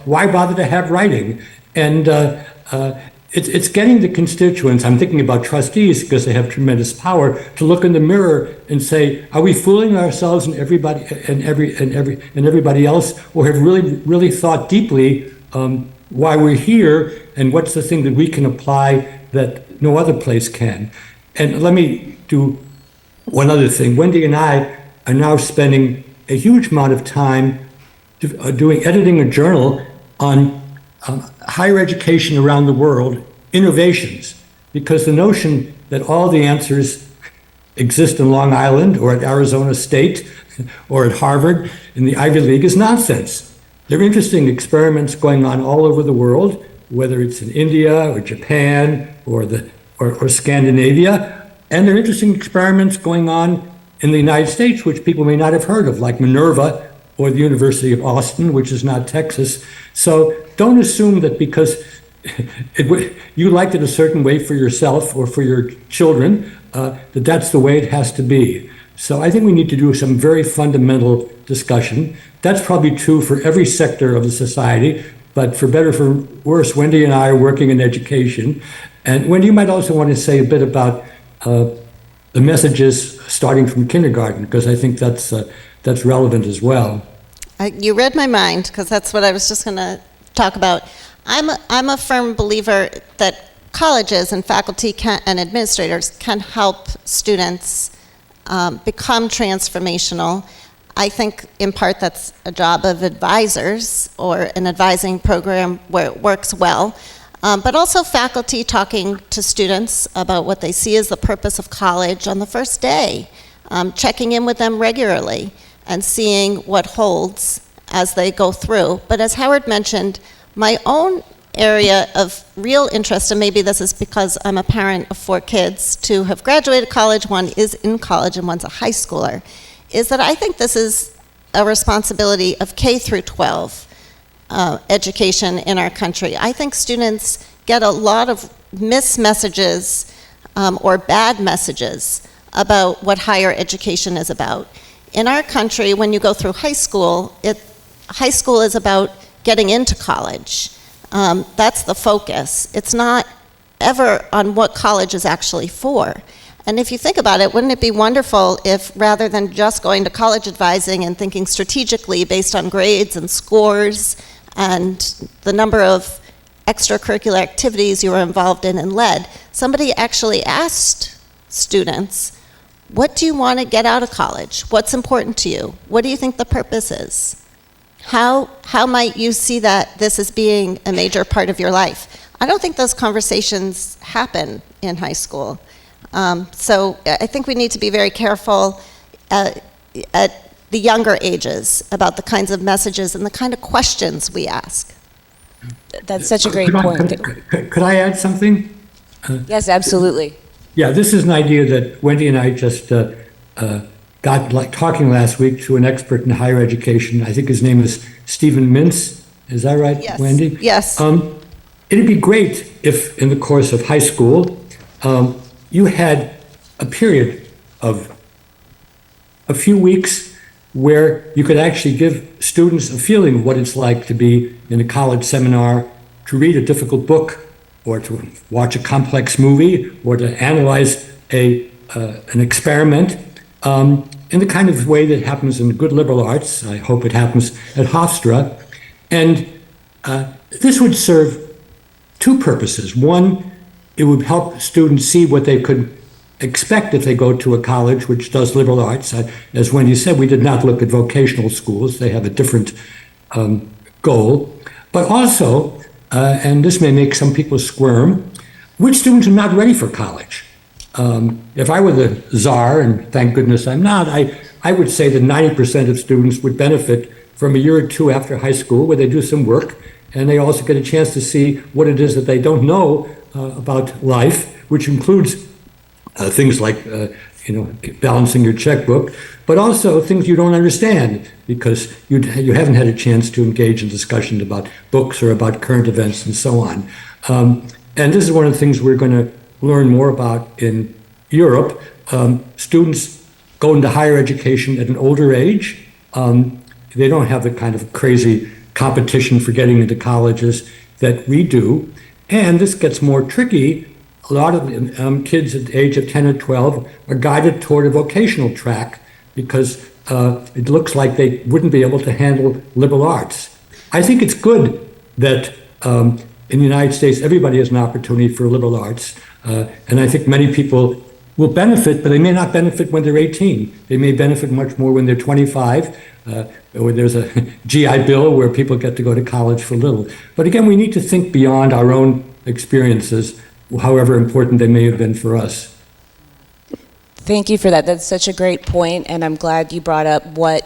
why bother to have writing? And it's getting the constituents, I'm thinking about trustees because they have tremendous power, to look in the mirror and say, are we fooling ourselves and everybody else, or have really thought deeply why we're here and what's the thing that we can apply that no other place can? And let me do one other thing. Wendy and I are now spending a huge amount of time editing a journal on higher education around the world, innovations, because the notion that all the answers exist in Long Island or at Arizona State or at Harvard in the Ivy League is nonsense. There are interesting experiments going on all over the world, whether it's in India or Japan or Scandinavia, and there are interesting experiments going on in the United States, which people may not have heard of, like Minerva or the University of Austin, which is not Texas. So don't assume that because you liked it a certain way for yourself or for your children, that's the way it has to be. So I think we need to do some very fundamental discussion. That's probably true for every sector of the society, but for better or for worse, Wendy and I are working in education. And Wendy, you might also want to say a bit about the messages starting from kindergarten, because I think that's relevant as well. You read my mind, because that's what I was just going to talk about. I'm a firm believer that colleges and faculty and administrators can help students become transformational. I think in part that's a job of advisors or an advising program where it works well. But also faculty talking to students about what they see as the purpose of college on the first day, checking in with them regularly and seeing what holds as they go through. But as Howard mentioned, my own area of real interest, and maybe this is because I'm a parent of 4 kids, 2 have graduated college, 1 is in college, and 1's a high schooler, is that I think this is a responsibility of K through 12 education in our country. I think students get a lot of missed messages or bad messages about what higher education is about. In our country, when you go through high school is about getting into college. That's the focus. It's not ever on what college is actually for. And if you think about it, wouldn't it be wonderful if, rather than just going to college advising and thinking strategically based on grades and scores and the number of extracurricular activities you were involved in and led, somebody actually asked students, what do you want to get out of college? What's important to you? What do you think the purpose is? How might you see that this as being a major part of your life? I don't think those conversations happen in high school. So I think we need to be very careful at the younger ages about the kinds of messages and the kind of questions we ask. That's such a great point. Could I add something? Yes, absolutely. Yeah, this is an idea that Wendy and I just got talking last week to an expert in higher education. I think his name is Stephen Mintz. Is that right, Yes. Wendy? Yes. It'd be great if, in the course of high school, you had a period of a few weeks where you could actually give students a feeling of what it's like to be in a college seminar, to read a difficult book, or to watch a complex movie, or to analyze an experiment in the kind of way that happens in good liberal arts. I hope it happens at Hofstra. And this would serve 2 purposes. One, it would help students see what they could expect if they go to a college which does liberal arts. As Wendy said, we did not look at vocational schools. They have a different goal. But also, and this may make some people squirm, which students are not ready for college. If I were the czar, and thank goodness I'm not, I would say that 90% of students would benefit from a year or 2 after high school where they do some work, and they also get a chance to see what it is that they don't know about life, which includes things like balancing your checkbook, but also things you don't understand because you haven't had a chance to engage in discussion about books or about current events and so on. And this is one of the things we're going to learn more about in Europe. Students go into higher education at an older age. They don't have the kind of crazy competition for getting into colleges that we do. And this gets more tricky. A lot of kids at the age of 10 or 12 are guided toward a vocational track because it looks like they wouldn't be able to handle liberal arts. I think it's good that in the United States, everybody has an opportunity for liberal arts. And I think many people will benefit, but they may not benefit when they're 18. They may benefit much more when they're 25, or there's a GI Bill where people get to go to college for little. But again, we need to think beyond our own experiences, however important they may have been for us. Thank you for that. That's such a great point, and I'm glad you brought up what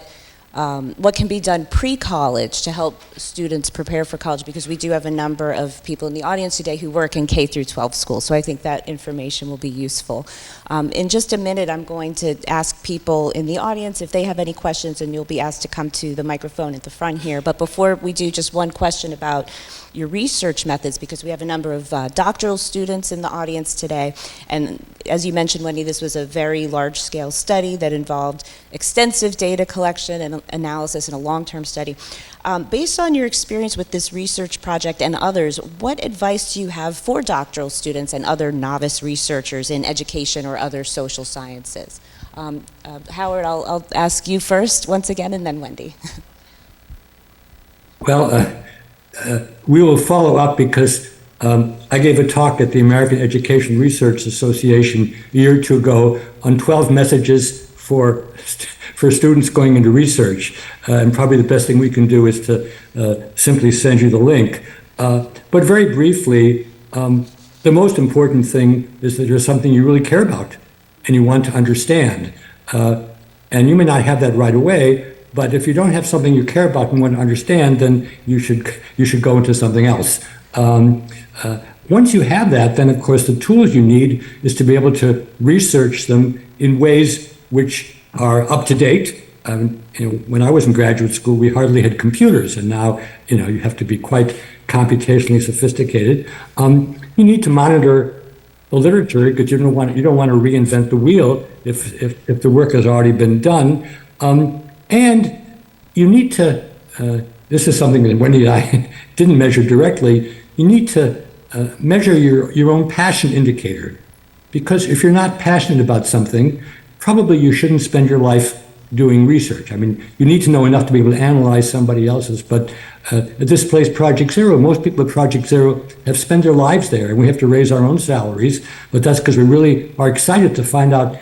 can be done pre-college to help students prepare for college, because we do have a number of people in the audience today who work in K through 12 schools, so I think that information will be useful. In just a minute, I'm going to ask people in the audience if they have any questions, and you'll be asked to come to the microphone at the front here. But before we do, just one question about your research methods, because we have a number of doctoral students in the audience today. And as you mentioned, Wendy, this was a very large-scale study that involved extensive data collection and analysis and a long-term study. Based on your experience with this research project and others, what advice do you have for doctoral students and other novice researchers in education or other social sciences? Howard, I'll ask you first once again, and then Wendy. Well, we will follow up because I gave a talk at the American Education Research Association a year or two ago on 12 messages for students going into research. And probably the best thing we can do is to simply send you the link. But very briefly, the most important thing is that there's something you really care about and you want to understand. And you may not have that right away, but if you don't have something you care about and want to understand, then you should go into something else. Once you have that, then of course the tools you need is to be able to research them in ways which are up to date. When I was in graduate school, we hardly had computers, and now you have to be quite computationally sophisticated. You need to monitor the literature because you don't want to reinvent the wheel if the work has already been done. And you need to, this is something that Wendy and I didn't measure directly, you need to measure your own passion indicator. Because if you're not passionate about something, probably you shouldn't spend your life doing research. I mean, you need to know enough to be able to analyze somebody else's, but at this place, Project Zero, most people at Project Zero have spent their lives there, and we have to raise our own salaries, but that's because we really are excited to find out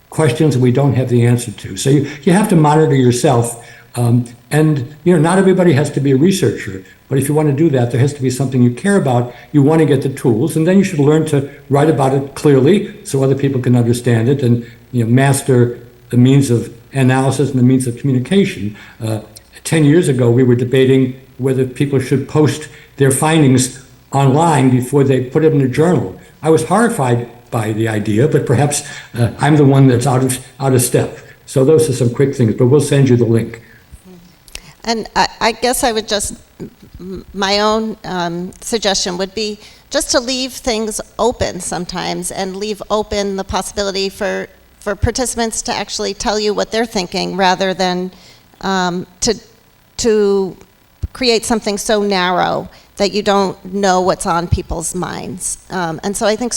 questions that we don't have the answer to. So you have to monitor yourself, and not everybody has to be a researcher, but if you want to do that, there has to be something you care about, you want to get the tools, and then you should learn to write about it clearly so other people can understand it, and master the means of analysis and the means of communication. 10 years ago, we were debating whether people should post their findings online before they put it in a journal. I was horrified by the idea, but perhaps I'm the one that's out of step. So those are some quick things, but we'll send you the link. And I guess I would just, my own suggestion would be just to leave things open sometimes and leave open the possibility for participants to actually tell you what they're thinking rather than to create something so narrow that you don't know what's on people's minds. And so I think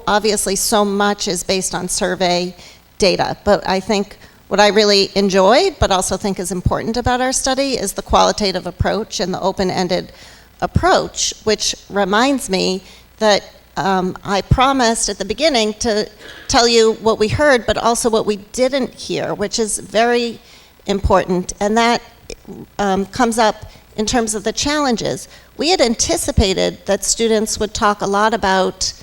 obviously so much is based on survey data, but I think what I really enjoyed, but also think is important about our study is the qualitative approach and the open-ended approach, which reminds me that I promised at the beginning to tell you what we heard, but also what we didn't hear, which is very important, and that comes up in terms of the challenges. We had anticipated that students would talk a lot about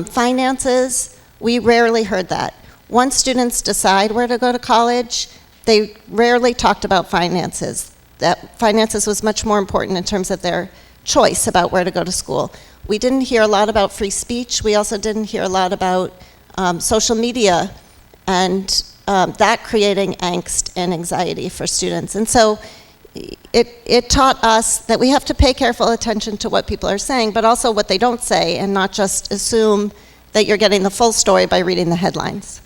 finances. We rarely heard that. Once students decide where to go to college, they rarely talked about finances. That finances was much more important in terms of their choice about where to go to school. We didn't hear a lot about free speech. We also didn't hear a lot about social media and that creating angst and anxiety for students. And so it taught us that we have to pay careful attention to what people are saying, but also what they don't say, and not just assume that you're getting the full story by reading the headlines.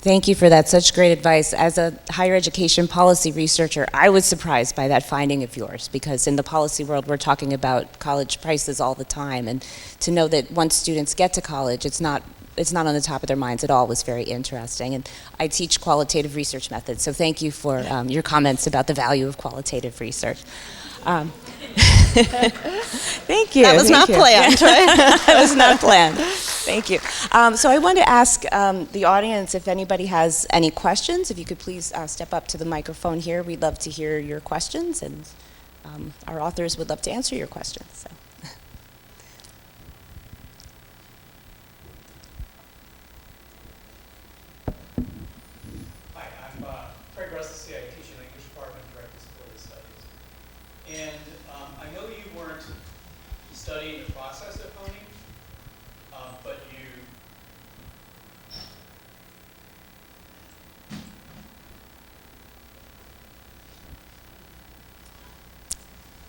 Thank you for that. Such great advice. As a higher education policy researcher, I was surprised by that finding of yours, because in the policy world, we're talking about college prices all the time, and to know that once students get to college, it's not on the top of their minds at all was very interesting. And I teach qualitative research methods, so thank you for your comments about the value of qualitative research. Thank you. That was not planned, right? That was not planned. Thank you. So I want to ask the audience if anybody has any questions. If you could please step up to the microphone here. We'd love to hear your questions, and our authors would love to answer your questions. So. I know you weren't studying the process of honing, but you...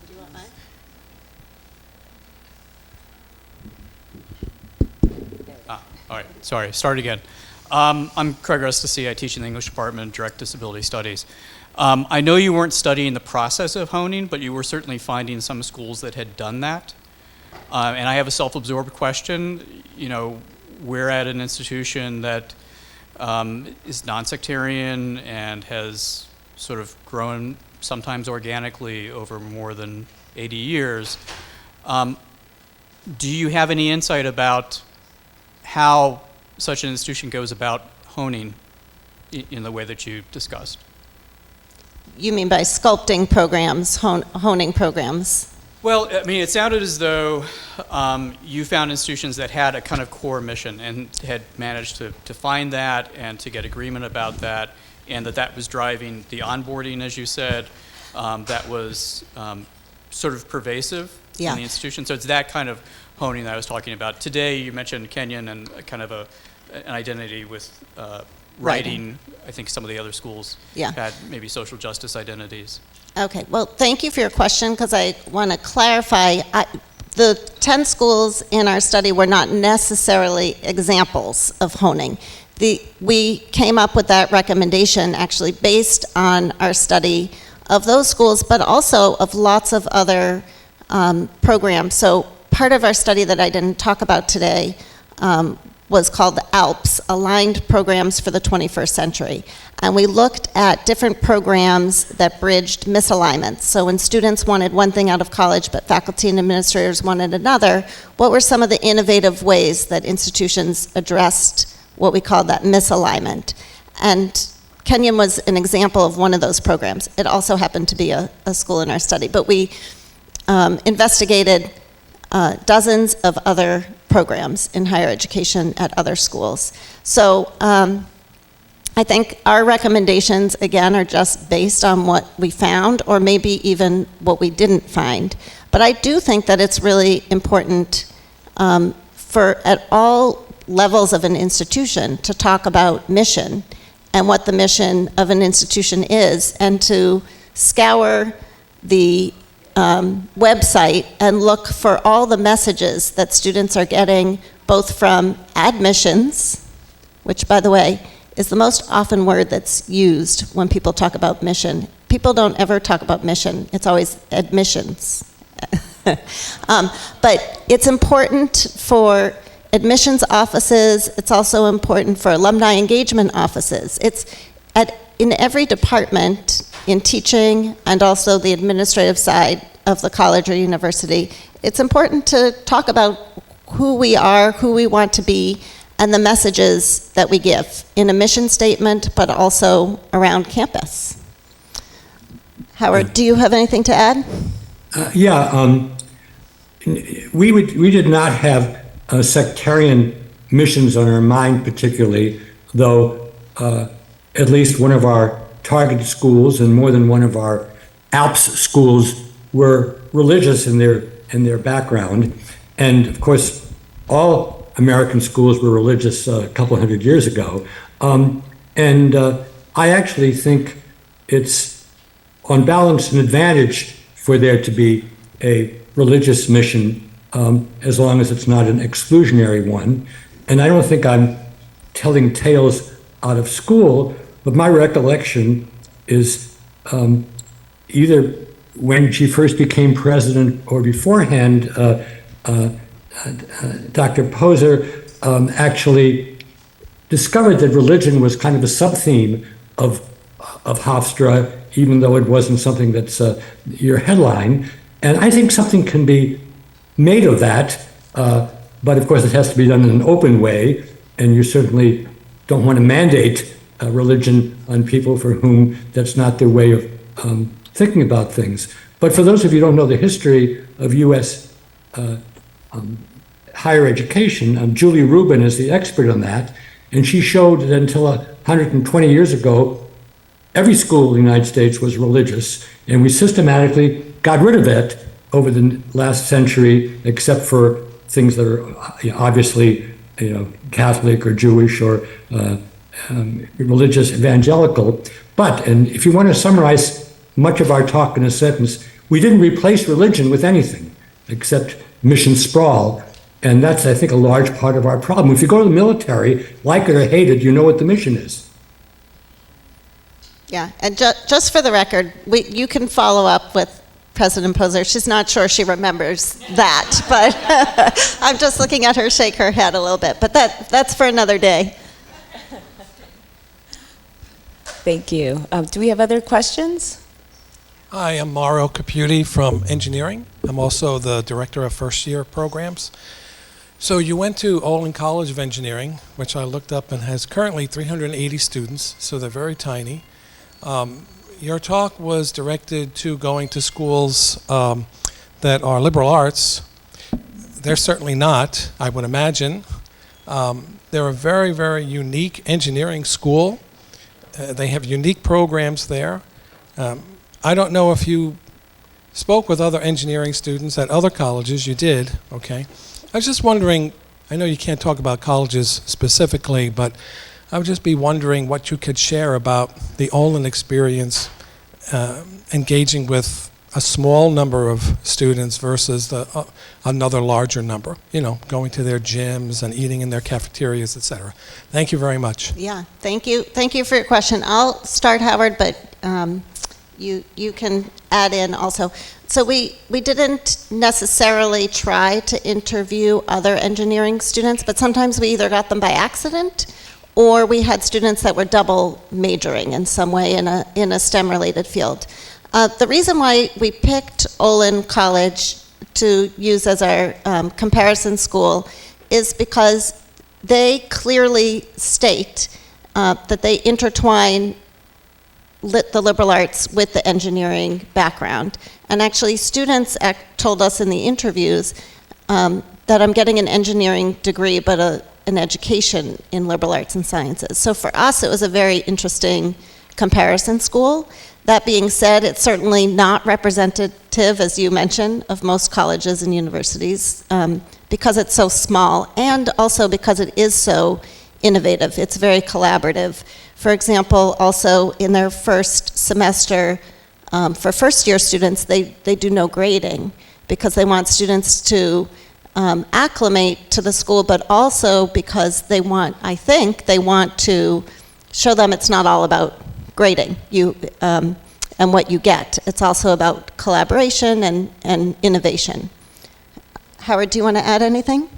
Do you want mine? All right, sorry, start again. I'm Craig Rustasi. I teach in the English department, direct disability studies. I know you weren't studying the process of honing, but you were certainly finding some schools that had done that. And I have a self-absorbed question. You know, we're at an institution that is non-sectarian and has sort of grown sometimes organically over more than 80 years. Do you have any insight about how such an institution goes about honing in the way that you discussed? You mean by sculpting programs, honing programs? Well, I mean, it sounded as though you found institutions that had a kind of core mission and had managed to find that and to get agreement about that, and that was driving the onboarding, as you said, that was sort of pervasive in the institution. So it's that kind of honing that I was talking about. Today, you mentioned Kenyon and kind of an identity with writing. I think some of the other schools had maybe social justice identities. Okay, well, thank you for your question, because I want to clarify. The 10 schools in our study were not necessarily examples of honing. We came up with that recommendation actually based on our study of those schools, but also of lots of other programs. So part of our study that I didn't talk about today was called the ALPS, Aligned Programs for the 21st Century. And we looked at different programs that bridged misalignments. So when students wanted one thing out of college, but faculty and administrators wanted another, what were some of the innovative ways that institutions addressed what we called that misalignment? And Kenyon was an example of one of those programs. It also happened to be a school in our study. But we investigated dozens of other programs in higher education at other schools. So I think our recommendations, again, are just based on what we found, or maybe even what we didn't find. But I do think that it's really important for at all levels of an institution to talk about mission and what the mission of an institution is, and to scour the website and look for all the messages that students are getting, both from admissions, which, by the way, is the most often word that's used when people talk about mission. People don't ever talk about mission. It's always admissions. But it's important for admissions offices. It's also important for alumni engagement offices. It's in every department in teaching, and also the administrative side of the college or university. It's important to talk about who we are, who we want to be, and the messages that we give in a mission statement, but also around campus. Howard, do you have anything to add? We did not have sectarian missions on our mind particularly, though at least one of our targeted schools and more than one of our ALPS schools were religious in their background. And of course, all American schools were religious a couple hundred years ago. I actually think it's, on balance, an advantage for there to be a religious mission, as long as it's not an exclusionary one. And I don't think I'm telling tales out of school, but my recollection is either when she first became president or beforehand, Dr. Poser actually discovered that religion was kind of a sub-theme of Hofstra, even though it wasn't something that's your headline. And I think something can be made of that, but of course it has to be done in an open way, and you certainly don't want to mandate religion on people for whom that's not their way of thinking about things. But for those of you who don't know the history of U.S. Higher education, Julie Rubin is the expert on that, and she showed that until 120 years ago, every school in the United States was religious, and we systematically got rid of it over the last century, except for things that are obviously, Catholic or Jewish or religious evangelical. But, and if you want to summarize much of our talk in a sentence, we didn't replace religion with anything except mission sprawl. And that's, I think, a large part of our problem. If you go to the military, like it or hate it, you know what the mission is. Yeah, and just for the record, you can follow up with President Poser. She's not sure she remembers that, but I'm just looking at her shake her head a little bit. But that's for another day. Thank you. Do we have other questions? Hi, I'm Mauro Caputi from engineering. I'm also the director of first-year programs. So you went to Olin College of Engineering, which I looked up and has currently 380 students, so they're very tiny. Your talk was directed to going to schools that are liberal arts. They're certainly not, I would imagine. They're a very, very unique engineering school. They have unique programs there. I don't know if you spoke with other engineering students at other colleges. You did, okay. I was just wondering, I know you can't talk about colleges specifically, but I would just be wondering what you could share about the Olin experience engaging with a small number of students versus another larger number, going to their gyms and eating in their cafeterias, etc. Thank you very much. Yeah, thank you. Thank you for your question. I'll start, Howard, but you can add in also. So we didn't necessarily try to interview other engineering students, but sometimes we either got them by accident or we had students that were double majoring in some way in a STEM-related field. The reason why we picked Olin College to use as our comparison school is because they clearly state that they intertwine the liberal arts with the engineering background. And actually, students told us in the interviews that I'm getting an engineering degree, but an education in liberal arts and sciences. So for us, it was a very interesting comparison school. That being said, it's certainly not representative, as you mentioned, of most colleges and universities because it's so small and also because it is so innovative. It's very collaborative. For example, also in their first semester, for first-year students, they do no grading because they want students to acclimate to the school, but also because they want to show them it's not all about grading and what you get. It's also about collaboration and innovation. Howard, do you want to add anything?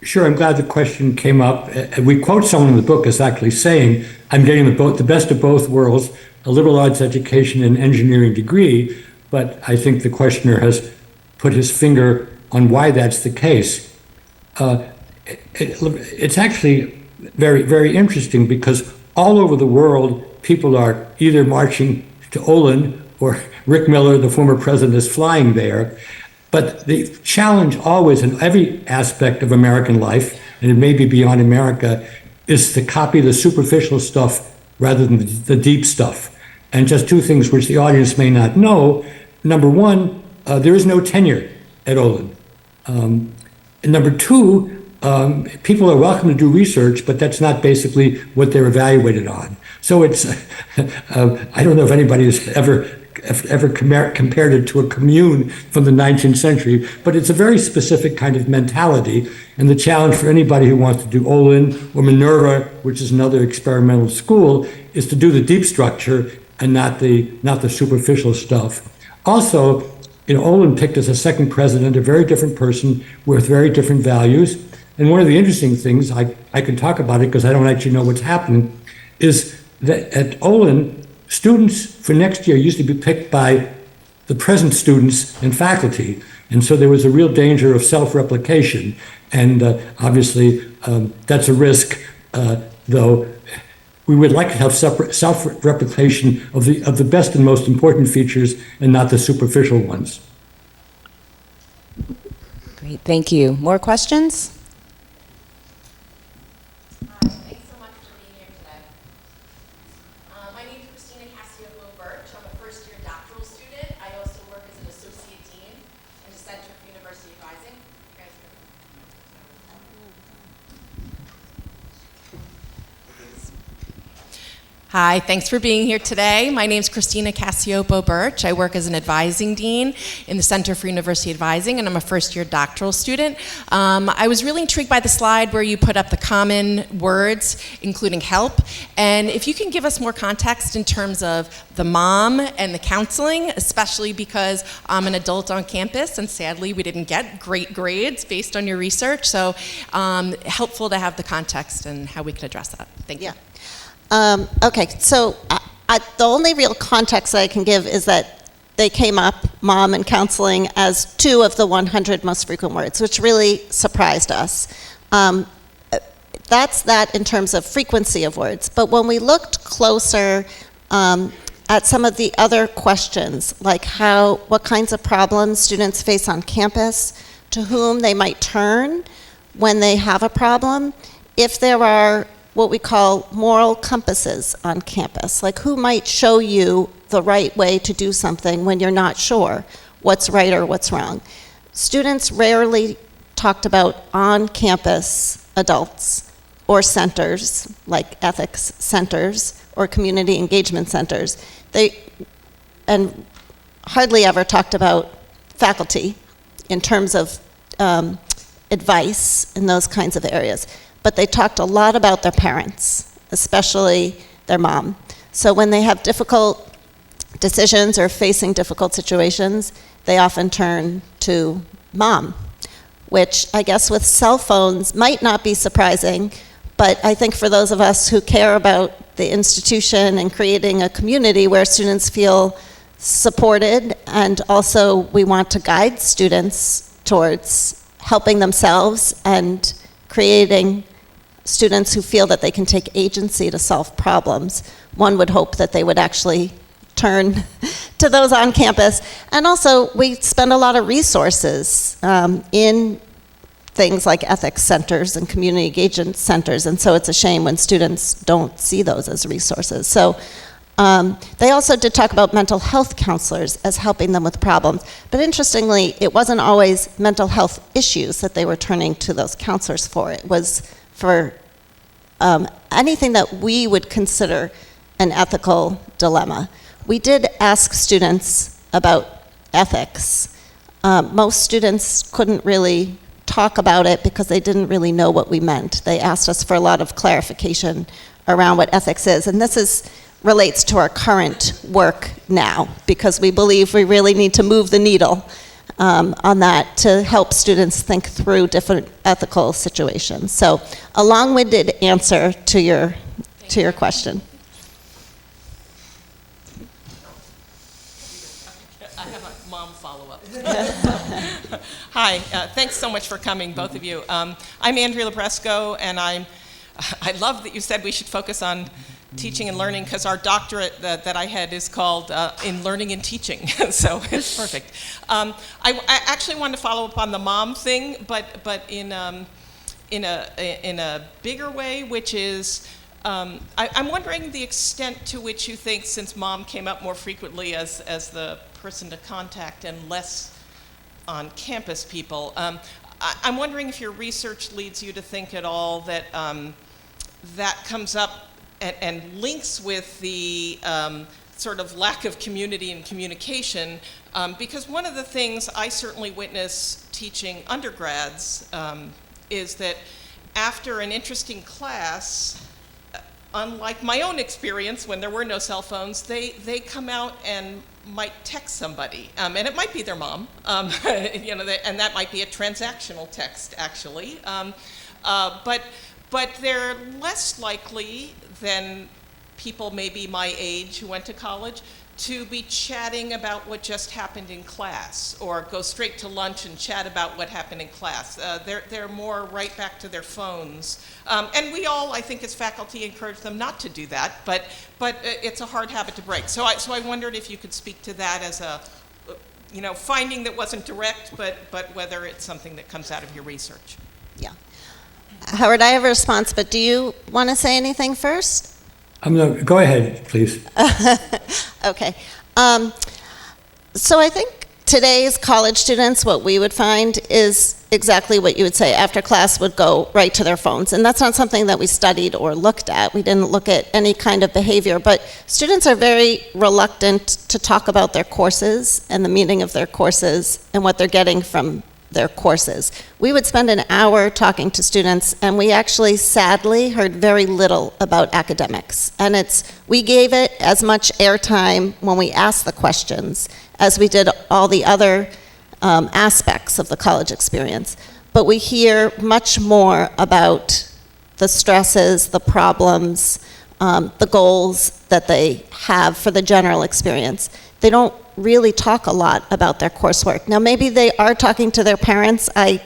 Sure, I'm glad the question came up. We quote someone in the book as actually saying, I'm getting the best of both worlds, a liberal arts education and engineering degree, but I think the questioner has put his finger on why that's the case. It's actually very, very interesting because all over the world, people are either marching to Olin or Rick Miller, the former president, is flying there. But the challenge always in every aspect of American life, and it may be beyond America, is to copy the superficial stuff rather than the deep stuff. And just two things which the audience may not know. Number one, there is no tenure at Olin. And number two, people are welcome to do research, but that's not basically what they're evaluated on. So it's, I don't know if anybody has ever compared it to a commune from the 19th century, but it's a very specific kind of mentality. And the challenge for anybody who wants to do Olin or Minerva, which is another experimental school, is to do the deep structure and not the superficial stuff. Also, Olin picked as a second president a very different person with very different values. And one of the interesting things, I can talk about it because I don't actually know what's happening, is that at Olin, students for next year used to be picked by the present students and faculty. And so there was a real danger of self-replication. And obviously, that's a risk, though we would like to have self-replication of the best and most important features and not the superficial ones. Great, thank you. More questions? Thanks so much for being here today. My name is Birch. I'm a first-year doctoral student. I also work as an associate dean in the Center for University Advising. You guys Hi, thanks for being here today. My name is Christina Cassiopo-Birch. I work as an advising dean in the Center for University Advising, and I'm a first-year doctoral student. I was really intrigued by the slide where you put up the common words, including help. And if you can give us more context in terms of the mom and the counseling, especially because I'm an adult on campus, and sadly we didn't get great grades based on your research. So helpful to have the context and how we can address that. Thank you. Okay, so the only real context that I can give is that they came up, mom and counseling, as 2 of the 100 most frequent words, which really surprised us. That's that in terms of frequency of words. But when we looked closer at some of the other questions, like what kinds of problems students face on campus, to whom they might turn when they have a problem, if there are what we call moral compasses on campus, like who might show you the right way to do something when you're not sure what's right or what's wrong. Students rarely talked about on-campus adults or centers, like ethics centers or community engagement centers. And hardly ever talked about faculty in terms of advice in those kinds of areas. But they talked a lot about their parents, especially their mom. So when they have difficult decisions or facing difficult situations, they often turn to mom, which I guess with cell phones might not be surprising, but I think for those of us who care about the institution and creating a community where students feel supported, and also we want to guide students towards helping themselves and creating students who feel that they can take agency to solve problems, one would hope that they would actually turn to those on campus. And also, we spend a lot of resources in things like ethics centers and community engagement centers, and so it's a shame when students don't see those as resources. So they also did talk about mental health counselors as helping them with problems, but interestingly, it wasn't always mental health issues that they were turning to those counselors for. It was for anything that we would consider an ethical dilemma. We did ask students about ethics. Most students couldn't really talk about it because they didn't really know what we meant. They asked us for a lot of clarification around what ethics is, and this relates to our current work now, because we believe we really need to move the needle on that to help students think through different ethical situations. So a long-winded answer to your question. I have a mom follow-up. Hi, thanks so much for coming, both of you. I'm Andrea Labresco, and I love that you said we should focus on teaching and learning, because our doctorate that I had is called in learning and teaching, so it's perfect. I actually wanted to follow up on the mom thing, but in a bigger way, which is I'm wondering the extent to which you think, since mom came up more frequently as the person to contact and less on campus people, I'm wondering if your research leads you to think at all that that comes up and links with the sort of lack of community and communication, because one of the things I certainly witness teaching undergrads is that after an interesting class, unlike my own experience when there were no cell phones, they come out and might text somebody, and it might be their mom, you know, and that might be a transactional text actually, but they're less likely than people maybe my age who went to college to be chatting about what just happened in class, or go straight to lunch and chat about what happened in class. They're more right back to their phones. And we all, I think, as faculty, encourage them not to do that, but it's a hard habit to break. So I wondered if you could speak to that as a, you know, finding that wasn't direct, but whether it's something that comes out of your research. Yeah. Howard, I have a response, but do you want to say anything first? Go ahead, please. Okay. So I think today's college students, what we would find is exactly what you would say. After class would go right to their phones. And that's not something that we studied or looked at. We didn't look at any kind of behavior. But students are very reluctant to talk about their courses and the meaning of their courses and what they're getting from their courses. We would spend an hour talking to students, and we actually sadly heard very little about academics. And we gave it as much airtime when we asked the questions as we did all the other aspects of the college experience. But we hear much more about the stresses, the problems, the goals that they have for the general experience. They don't really talk a lot about their coursework. Now, maybe they are talking to their parents. I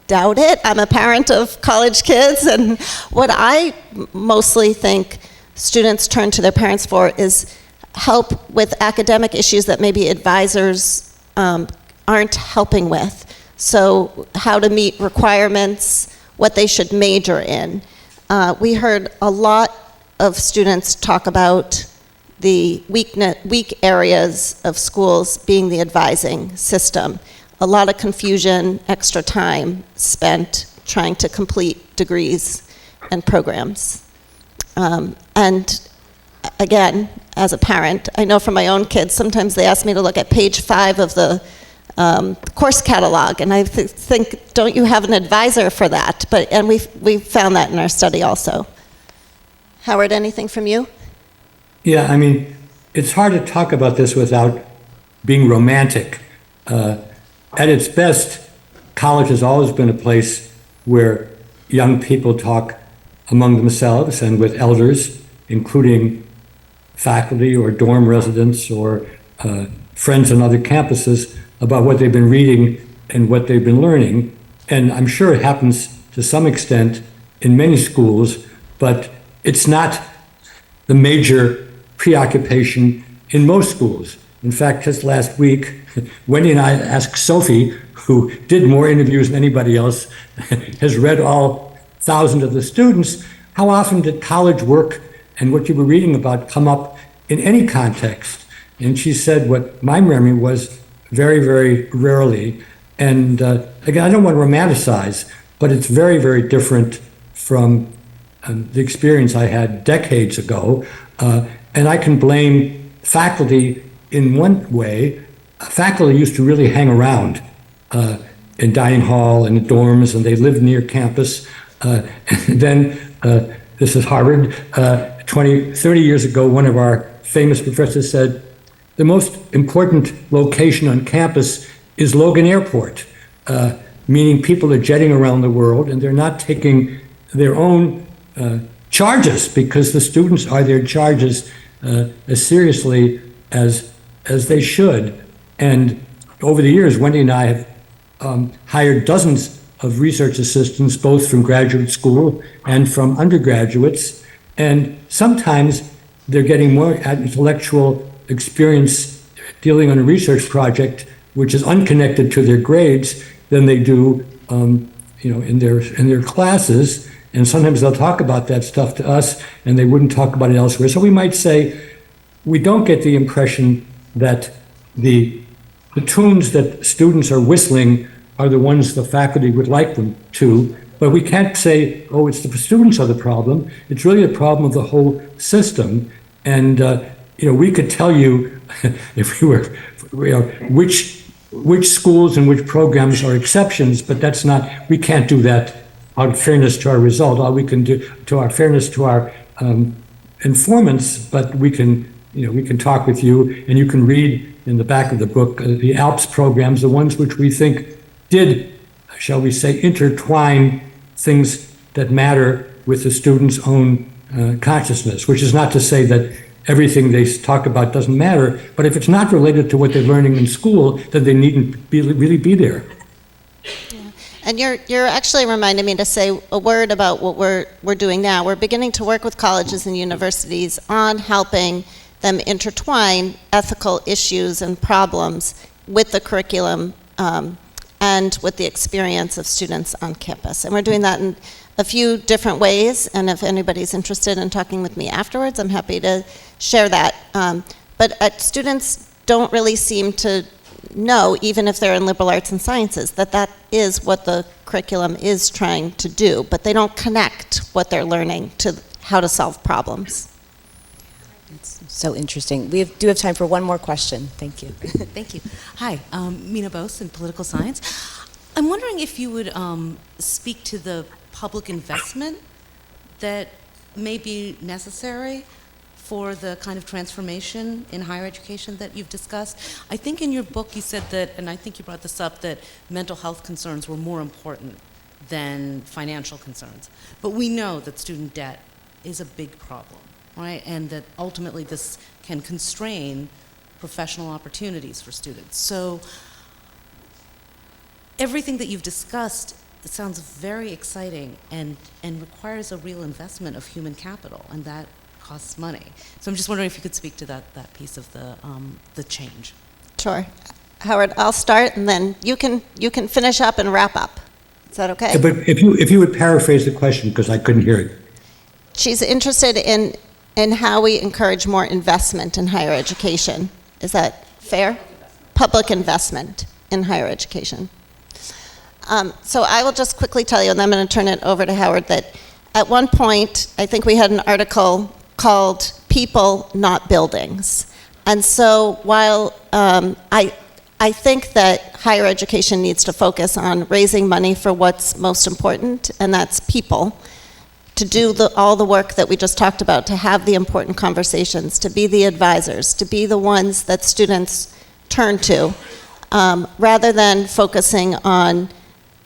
doubt it. I'm a parent of college kids, and what I mostly think students turn to their parents for is help with academic issues that maybe advisors aren't helping with. So how to meet requirements, what they should major in. We heard a lot of students talk about the weak areas of schools being the advising system. A lot of confusion, extra time spent trying to complete degrees and programs. And again, as a parent, I know from my own kids, sometimes they ask me to look at page 5 of the course catalog, and I think, don't you have an advisor for that? And we found that in our study also. Howard, anything from you? Yeah, I mean, it's hard to talk about this without being romantic. At its best, college has always been a place where young people talk among themselves and with elders, including faculty or dorm residents or friends on other campuses, about what they've been reading and what they've been learning. And I'm sure it happens to some extent in many schools, but it's not the major preoccupation in most schools. In fact, just last week, Wendy and I asked Sophie, who did more interviews than anybody else, has read all thousands of the students, how often did college work and what you were reading about come up in any context? And she said what my memory was very, very rarely. And again, I don't want to romanticize, but it's very, very different from the experience I had decades ago. And I can blame faculty in one way. Faculty used to really hang around in dining hall and in dorms, and they lived near campus. And then, this is Harvard, 30 years ago, one of our famous professors said, the most important location on campus is Logan Airport, meaning people are jetting around the world and they're not taking their own charges because the students are their charges as seriously as they should. And over the years, Wendy and I have hired dozens of research assistants, both from graduate school and from undergraduates. And sometimes they're getting more intellectual experience dealing on a research project, which is unconnected to their grades, than they do, in their classes. And sometimes they'll talk about that stuff to us, and they wouldn't talk about it elsewhere. So we might say, we don't get the impression that the tunes that students are whistling are the ones the faculty would like them to. But we can't say, oh, it's the students are the problem. It's really a problem of the whole system. And we could tell you, if we were, which schools and which programs are exceptions, but that's not. We can't do that out of fairness to our result. All we can do to our fairness to our informants, but we can talk with you, and you can read in the back of the book the ALPS programs, the ones which we think did, shall we say, intertwine things that matter with the student's own consciousness, which is not to say that everything they talk about doesn't matter, but if it's not related to what they're learning in school, then they needn't really be there. Yeah. And you're actually reminding me to say a word about what we're doing now. We're beginning to work with colleges and universities on helping them intertwine ethical issues and problems with the curriculum and with the experience of students on campus. And we're doing that in a few different ways, and if anybody's interested in talking with me afterwards, I'm happy to share that. But students don't really seem to know, even if they're in liberal arts and sciences, that is what the curriculum is trying to do, but they don't connect what they're learning to how to solve problems. It's so interesting. We do have time for one more question. Thank you. Thank you. Hi, Mina Bose in political science. I'm wondering if you would speak to the public investment that may be necessary for the kind of transformation in higher education that you've discussed. I think in your book you said that, and I think you brought this up, that mental health concerns were more important than financial concerns. But we know that student debt is a big problem, right? And that ultimately this can constrain professional opportunities for students. So everything that you've discussed, it sounds very exciting and requires a real investment of human capital, and that costs money. So I'm just wondering if you could speak to that piece of the change. Sure. Howard, I'll start, and then you can finish up and wrap up. Is that okay? Yeah, but if you would paraphrase the question, because I couldn't hear it. She's interested in how we encourage more investment in higher education. Is that fair? Public investment in higher education. So I will just quickly tell you, and I'm going to turn it over to Howard, that at one point, I think we had an article called People, Not Buildings. And so while I think that higher education needs to focus on raising money for what's most important, and that's people, to do all the work that we just talked about, to have the important conversations, to be the advisors, to be the ones that students turn to, rather than focusing on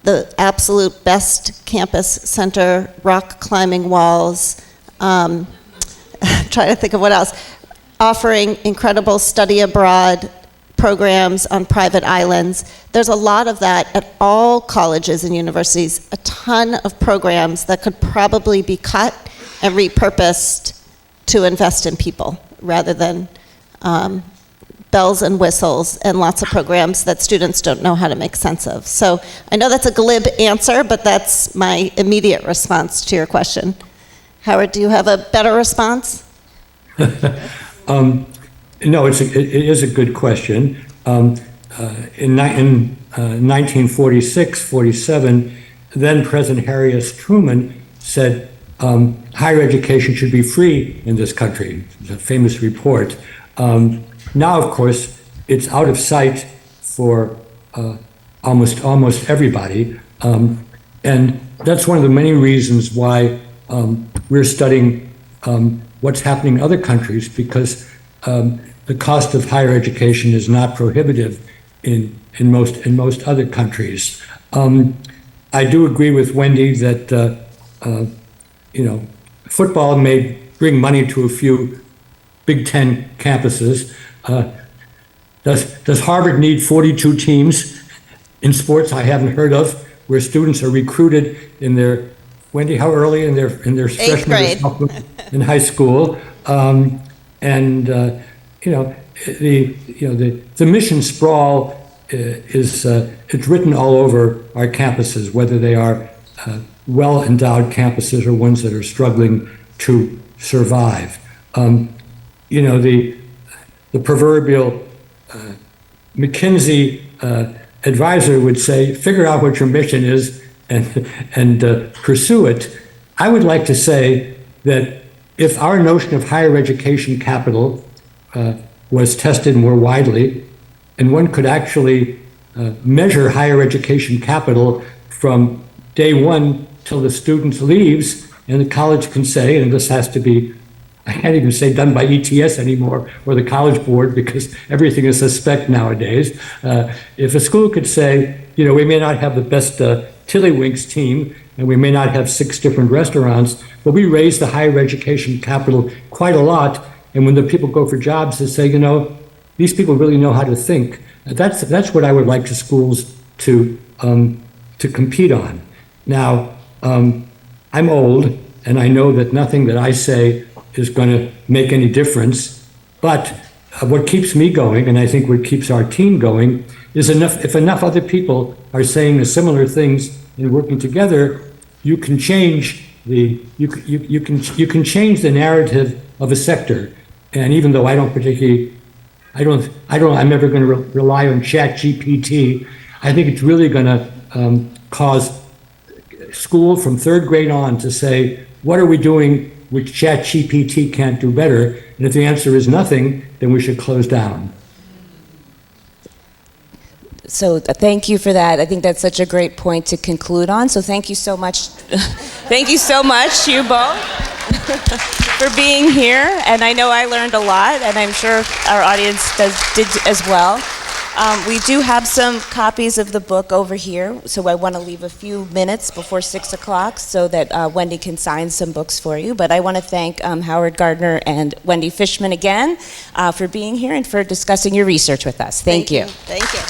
the absolute best campus center, rock climbing walls, trying to think of what else, offering incredible study abroad programs on private islands. There's a lot of that at all colleges and universities, a ton of programs that could probably be cut and repurposed to invest in people rather than bells and whistles and lots of programs that students don't know how to make sense of. So I know that's a glib answer, but that's my immediate response to your question. Howard, do you have a better response? No, it is a good question. In 1946, 47, then President Harry S. Truman said higher education should be free in this country. It's a famous report. Now, of course, it's out of sight for almost everybody, and that's one of the many reasons why we're studying what's happening in other countries, because the cost of higher education is not prohibitive in most other countries. I do agree with Wendy that football may bring money to a few Big Ten campuses. Does Harvard need 42 teams in sports I haven't heard of, where students are recruited in their, Wendy, how early in their freshman grade. In high school, the mission sprawl is it's written all over our campuses, whether they are well-endowed campuses or ones that are struggling to survive. The proverbial McKinsey advisor would say, figure out what your mission is and pursue it. I would like to say that if our notion of higher education capital was tested more widely, and one could actually measure higher education capital from day one till the student leaves, and the college can say, and this has to be, I can't even say done by ETS anymore, or the College Board, because everything is suspect nowadays. If a school could say, you know, we may not have the best Tiddlywinks team, and we may not have 6 different restaurants, but we raise the higher education capital quite a lot, and when the people go for jobs, they say, you know, these people really know how to think. That's what I would like the schools to compete on. Now, I'm old, and I know that nothing that I say is going to make any difference, but what keeps me going, and I think what keeps our team going, is if enough other people are saying the similar things and working together, you can change you can change the narrative of a sector. And even though I don't particularly, I'm never going to rely on ChatGPT, I think it's really going to cause school from 3rd grade on to say, what are we doing which ChatGPT can't do better? And if the answer is nothing, then we should close down. So thank you for that. I think that's such a great point to conclude on. So thank you so much. Thank you so much, you both, for being here. And I know I learned a lot, and I'm sure our audience did as well. We do have some copies of the book over here, so I want to leave a few minutes before 6 o'clock so that Wendy can sign some books for you. But I want to thank Howard Gardner and Wendy Fischman again for being here and for discussing your research with us. Thank you. Thank you.